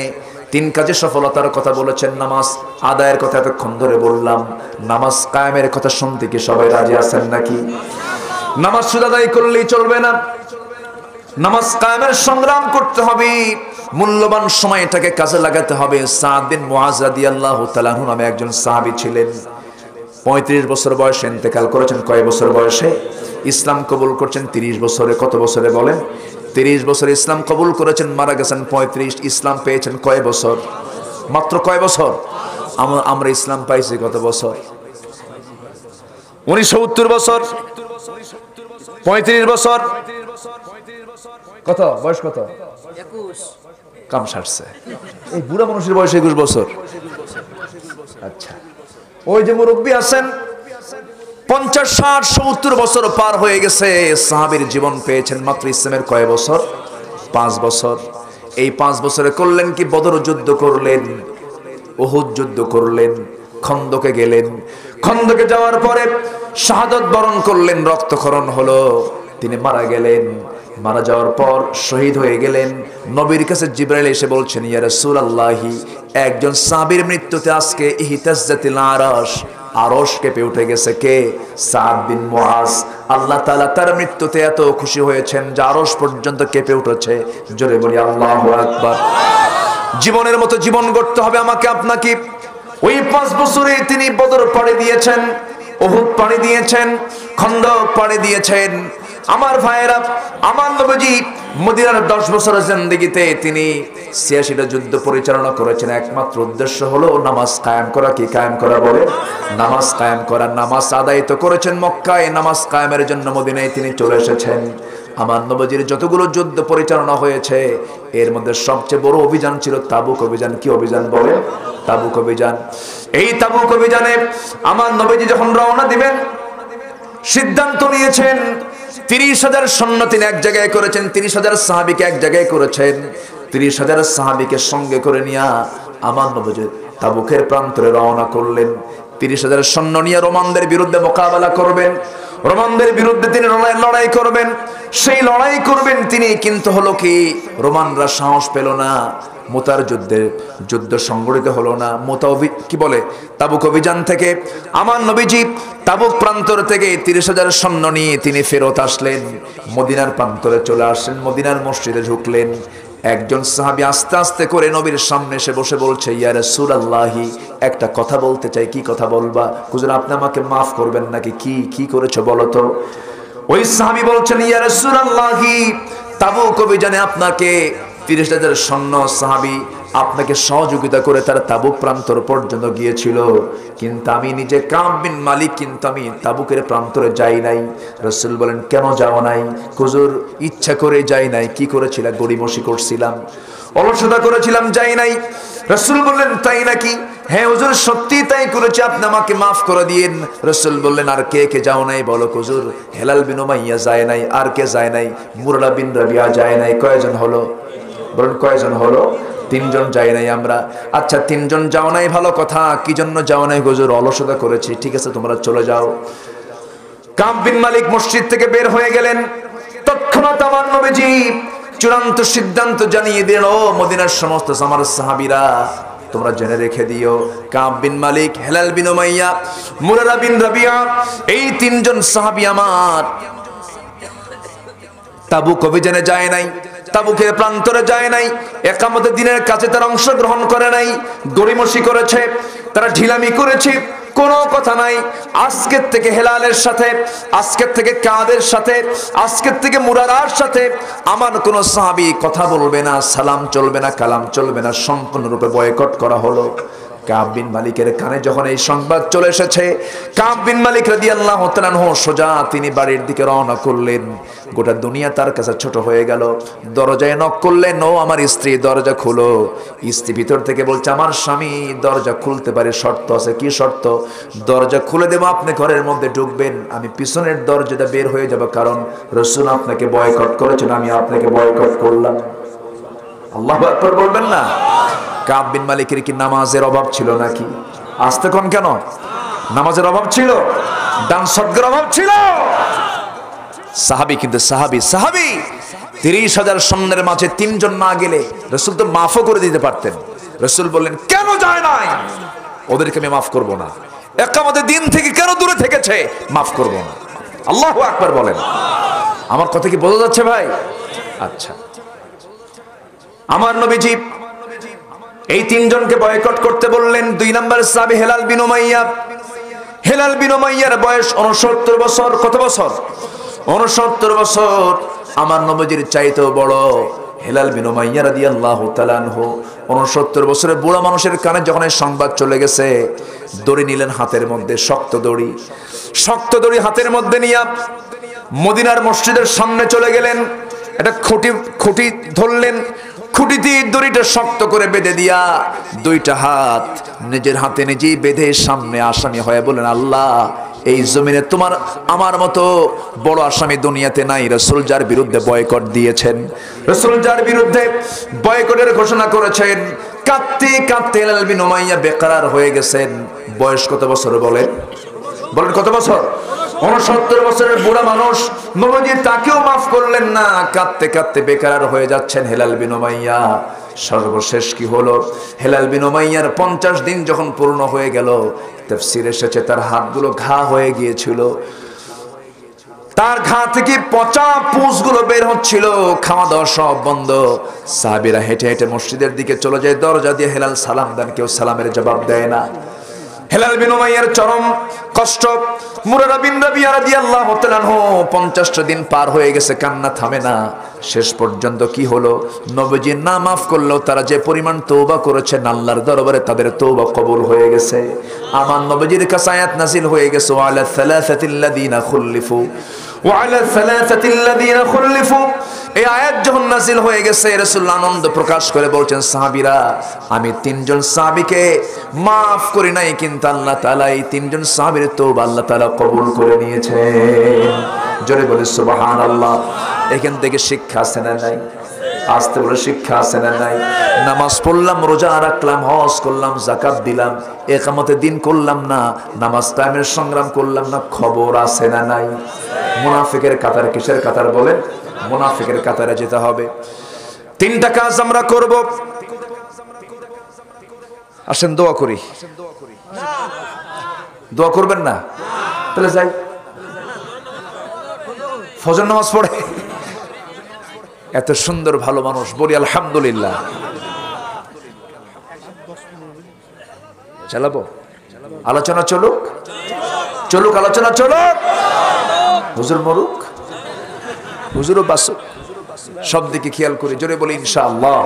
3 কাজে সফলতার কথা বলেছেন। নামাজ আদায়ের কথা এতক্ষণ ধরে বললাম, নামাজ কায়েমের কথা শুনতে কি সবাই রাজি আছেন নাকি? নামাজ শুধু আদায় করলেই চলবে না, নামাজ কায়েমের সংগ্রাম করতে হবে, মূল্যবান সময়টাকে কাজে লাগাতে হবে। সাদ বিন মুআজ রাদিয়াল্লাহু তাআলা আনহু নামে একজন সাহাবী ছিলেন। 35 বছর বয়সে ইন্তেকাল করেছেন। কয় বছর বয়সে? ইসলাম কবুল করছেন 30 বছরে। কত বছরে বলেন? 30 বছরে ইসলাম কবুল করেছেন, মারা গেছেন 35। ইসলাম পেয়েছেন কয় বছর? মাত্র কয় বছর? আমরা ইসলাম পাইছি কত বছর? 70 বছর। 35 বছর কত বয়স? কত? 21। কাম সারছে। এই বুড়া মানুষের বয়স 21 বছর। আচ্ছা, ওই যে মুরব্বী আছেন 50, 60, 70 বছর পার হয়ে গেছে, সাহাবীর জীবন পেয়েছেন মাত্র ইসলামের কয় বছর? 5 বছর। এই 5 বছরে করলেন কি? বদর যুদ্ধ করলেন, উহুদ যুদ্ধ করলেন, খন্দকে গেলেন। খন্দকে যাওয়ার পরে শাহাদাত বরণ করলেন, রক্তক্ষরণ হলো, তিনি মারা গেলেন। মারা যাওয়ার পর শহীদ হয়ে গেলেন। নবীর কাছে জিবরাইল এসে বলছেন, ইয়া রাসূলুল্লাহি, একজন সাহাবীর মৃত্যুতে আজকে ইহতাজ্জাতিল আরশ, আরশ কেঁপে উঠে গেছে। কে? সাদ বিন মুআজ। আল্লাহ তাআলা তার মৃত্যুতে এত খুশি হয়েছেন যে আরশ পর্যন্ত কেঁপে উঠেছে। জোরে বলি আল্লাহু আকবার। জীবনের মতো জীবন গড়তে হবে আমাকে আপনাকে। ওই 5 বছরে তিনি বদর পাড়ি দিয়েছেন, উহুদ পাড়ি দিয়েছেন, খন্দক পাড়ি দিয়েছেন। আমার ভাইয়েরা, আমার নবীজি মদিনার 10 বছরের জিন্দেগিতে তিনি 86টা যুদ্ধ পরিচালনা করেছেন। একমাত্র উদ্দেশ্য হলো নামাজ কায়েম করা। কি কায়েম করা বলে? নামাজ কায়েম করা। নামাজ আদায় তো করেছেন মক্কায়, নামাজ কায়েমের জন্য মদিনায় তিনি চলে এসেছেন। আমার নবীজির যতগুলো যুদ্ধ পরিচালনা হয়েছে, এর মধ্যে সবচেয়ে বড় অভিযান ছিল তাবুক অভিযান। কি অভিযান বলে? তাবুক অভিযান। এই তাবুক অভিযানে আমার নবীজি যখন রওনা দিবেন, সিদ্ধান্ত নিয়েছেন 30,000 সৈন্য তিনি এক জায়গায় করেছেন, 30,000 সাহাবীকে এক জায়গায় করেছেন। 30,000 সাহাবীকে সঙ্গে করে নিয়ে আমার নবীজি তাবুকের প্রান্তরে রওনা করলেন। 30,000 সৈন্য নিয়ে রোমানদের বিরুদ্ধে মোকাবেলা করবেন, রোমানদের বিরুদ্ধে তিনি লড়াই করবেন। সেই লড়াই করবেন তিনি, কিন্তু হলো কি, রোমানরা সাহস পেল না। মুতার যুদ্ধ সংগঠিত হলো না। কি বলে? তাবুক অভিযান থেকে আমার নবীজি তাবুক প্রান্তর থেকে 30,000 সৈন্য নিয়ে তিনি ফেরত আসলেন, মদিনার প্রান্তরে চলে আসলেন, মদিনার মসজিদে ঢুকলেন। একজন সাহাবী আস্তে আস্তে করে নবীর সামনে এসে বসে বলছে, ইয়া রাসূলুল্লাহি, একটা কথা বলতে চাই। কি কথা বলবা? হুজুর, আপনি আমাকে মাফ করবেন নাকি? কি করেছো বলো তো? ওই সাহাবী বলছেন, ইয়া রাসূলুল্লাহি, তাবুক অভিযানে আপনাকে 30,000 সৈন্য সাহাবী আপনাকে সহযোগিতা করে তারা তাবুক প্রান্তর পর্যন্ত গিয়েছিল, কিন্তু আমি নিজে কাব বিন মালিক কিন্তু আমি তাবুকের প্রান্তরে যাই নাই। রাসূল বলেন, কেন যাও নাই? হুজুর, ইচ্ছা করে যাই নাই। কি করেছিলাম? গড়িমসি করছিলাম, অলসতা করেছিলাম, যাই নাই। রাসূল বললেন, তাই নাকি? হ্যাঁ হুজুর, সত্যি তাই করেছি, আপনি আমাকে মাফ করে দিয়েন। রাসূল বললেন, আর কে কে যাও নাই বলো? হুজুর, হেলাল বিন উমাইয়া যায় নাই। আর কে যায় নাই? মুররা বিন রাবিয়া যায় নাই। কয়জন হলো? বলেন, কয়জন হলো? তিনজন যাই নাই আমরা। আচ্ছা তিনজন যাও নাই ভালো কথা, কি জন্য যাও নাই হুজুর? অলসতা করেছি। ঠিক আছে তোমরা চলে যাও। কাব বিন মালিক মসজিদ থেকে বের হয়ে গেলেন। তৎক্ষণাৎ আমার নবীজি চূড়ান্ত সিদ্ধান্ত জানিয়ে দিল, মদিনার সমস্ত আমার সাহাবীরা তোমরা জেনে রেখে দিও, কাব বিন মালিক, হেলাল বিন উমাইয়া, মুরারা বিন রাবিয়া, এই তিনজন সাহাবী আমার তাবুক অভিযানে যায় নাই, তাবুকের প্রান্তরে যায় নাই, একামতের দিনের কাছে তারা অংশগ্রহণ করে নাই, গড়িমসি করেছে, তারা ঢিলামি করেছে, কোনো কথা নাই। আজকের থেকে হেলালের সাথে, আজকের থেকে কাদের সাথে, আজকের থেকে মুরারার সাথে আমার কোন সাহাবী কথা বলবে না, সালাম চলবে না, কালাম চলবে না, সম্পূর্ণরূপে বয়কট করা হলো। কাব বিন মালিকের কানে যখন এই সংবাদ চলে এসেছে, কাব বিন মালিক রাদিয়াল্লাহু তাআলা আনহু সোজা তিনি বাড়ির দিকে রওনা করলেন। গোটা দুনিয়া তার কাছে ছোট হয়ে গেল। দরজায় নক করলেন, ও আমার স্ত্রী দরজা খুলো। স্ত্রী ভিতর থেকে বলছে, আমার স্বামী দরজা খুলতে পারে, শর্ত আছে। কি শর্ত? দরজা খুলে দেব, আপনি ঘরের মধ্যে ঢুকবেন, আমি পিছনের দরজাটা বের হয়ে যাব, কারণ রাসূল আপনাকে বয়কট করেছেন, আমি আপনাকে বয়কট করলাম। আল্লাহু আকবার বলবেন না? কাব বিন মালিকের কি নামাজের অভাব ছিল নাকি? আসতে কোন কেন? নামাজের অভাব ছিল? দান সদকার অভাব ছিল? সাহাবী কিন্তু সাহাবী ৩০,০০০ সৈন্যের মাঝে তিনজন না গেলে রাসূল তো মাফও করে দিতে পারতেন। রাসূল বললেন, কেন যায় নাই? ওদেরকে আমি মাফ করব না। একামতের দিন থেকে কেন দূরে থেকেছে? মাফ করব না। আল্লাহু আকবার বলেন। আমার কথা কি বোঝা যাচ্ছে ভাই? আচ্ছা, আমার নবীজি এই তিনজনকে বয়কট করতে বললেন। ২ নম্বর সাহাবী হেলাল বিন উমাইয়া। হেলাল বিন উমাইয়ার বয়স ৬৯ বছর। কত বছর? ৬৯ বছর। আমার নবীজির চাইতেও বড় হেলাল বিন উমাইয়া রাদিয়াল্লাহু তাআলা আনহু। ৬৯ বছরের বুড়া মানুষের কানে যখন এই সংবাদ চলে গেছে, দড়ি নিলেন হাতের মধ্যে, শক্ত দড়ি হাতের মধ্যে নিয়ে মদিনার মসজিদের সামনে চলে গেলেন। একটা খুঁটি ধরলেন, খুঁটি দিয়ে দড়িটা শক্ত করে বেঁধে দিয়া দুইটা হাত নিজের হাতে নিজেই বেঁধে সামনে আসামি হয়ে বলেন, আল্লাহ এই জমিনে তোমার আমার মতো বড় আসামি দুনিয়াতে নাই। রাসূল যার বিরুদ্ধে বয়কট দিয়েছেন, রাসূল যার বিরুদ্ধে বয়কটের ঘোষণা করেছেন, কাঁদতে কাঁদতে হেলাল বিন উমাইয়া বেকরার হয়ে গেছেন। বয়স কত বছর বলেন? কত বছর? ৬৯ বছরের বুড়া মানুষ। নবীজি তাকেও মাফ করলেন না, কাঁদতে কাঁদতে বেকরার হয়ে যাচ্ছেন হেলাল বিন উমাইয়া। সর্বশেষ কি হলো? হেলাল বিন উমাইয়ার ৫০ দিন যখন পূর্ণ হয়ে গেল, তাফসীরে এসেছে তার হাতগুলো ঘা হয়ে গিয়েছিল, তার ঘা থেকে পচা পুঁজগুলো বের হচ্ছিল, খাওয়া দাওয়া সব বন্ধ। সাহাবীরা হেঁটে হেঁটে মসজিদের দিকে চলে যায়। দরজা দিয়ে হেলাল সালাম দেন, কেউ সালামের জবাব দেয় না। হেলাল বিন উমাইয়ার চরম কষ্ট। মুরারা বিন রাবিয়া রাদিয়াল্লাহু তাআলা আনহু ৫০টা দিন পার হয়ে গেছে, কান্না থামে না। শেষ পর্যন্ত কি হলো? নবীজি না মাফ করলেও তারা যে পরিমাণ তওবা করেছেন আল্লাহর দরবারে তাদের তওবা কবুল হয়ে গেছে। আমার নবীজির কাছে আয়াত নাযিল হয়ে গেছে, ওয়ালা সালাসাতিল্লাযিনা খুল্লিফু, ওয়ালা সালাসাতিল্লাযিনা খুল্লিফু। এই আয়াত যখন নাযিল হয়ে গেছে, রাসূল আনন্দ প্রকাশ করে বলছেন, সাহাবীরা আমি তিনজন সাহাবীকে মাফ করি নাই, কিন্তু আল্লাহ তাআলা এই তিনজন সাহাবীর তওবা আল্লাহ তাআলা কবুল করে নিয়েছেন। জোরে বলে সুবহানাল্লাহ। এখান থেকে শিক্ষা আছে না নাই? আসতে বলে শিক্ষা আছে না নাই? নামাজ পড়লাম, রোজা রাখলাম, হজ করলাম, যাকাত দিলাম, ইকামতের দিন করলাম না, নামাজ কায়েমের সংগ্রাম করলাম না, খবর আছে না নাই? মুনাফিকের কাতার কিসের কাতার বলেন? মুনাফিকের কাতারে যেতে হবে। 3টা কাজ আমরা করব। আসেন দোয়া করি। দোয়া করবেন না? তাহলে যাই। ফজর নামাজ পড়ে এত সুন্দর ভালো মানুষ, বলি আলহামদুলিল্লাহ। চালাবো আলোচনা, চলুক আলোচনা চলুক। হুজুর মরুক, হুজুরও বাসুক, সব দিকে খেয়াল করি। জোরে বলি ইনশাআল্লাহ।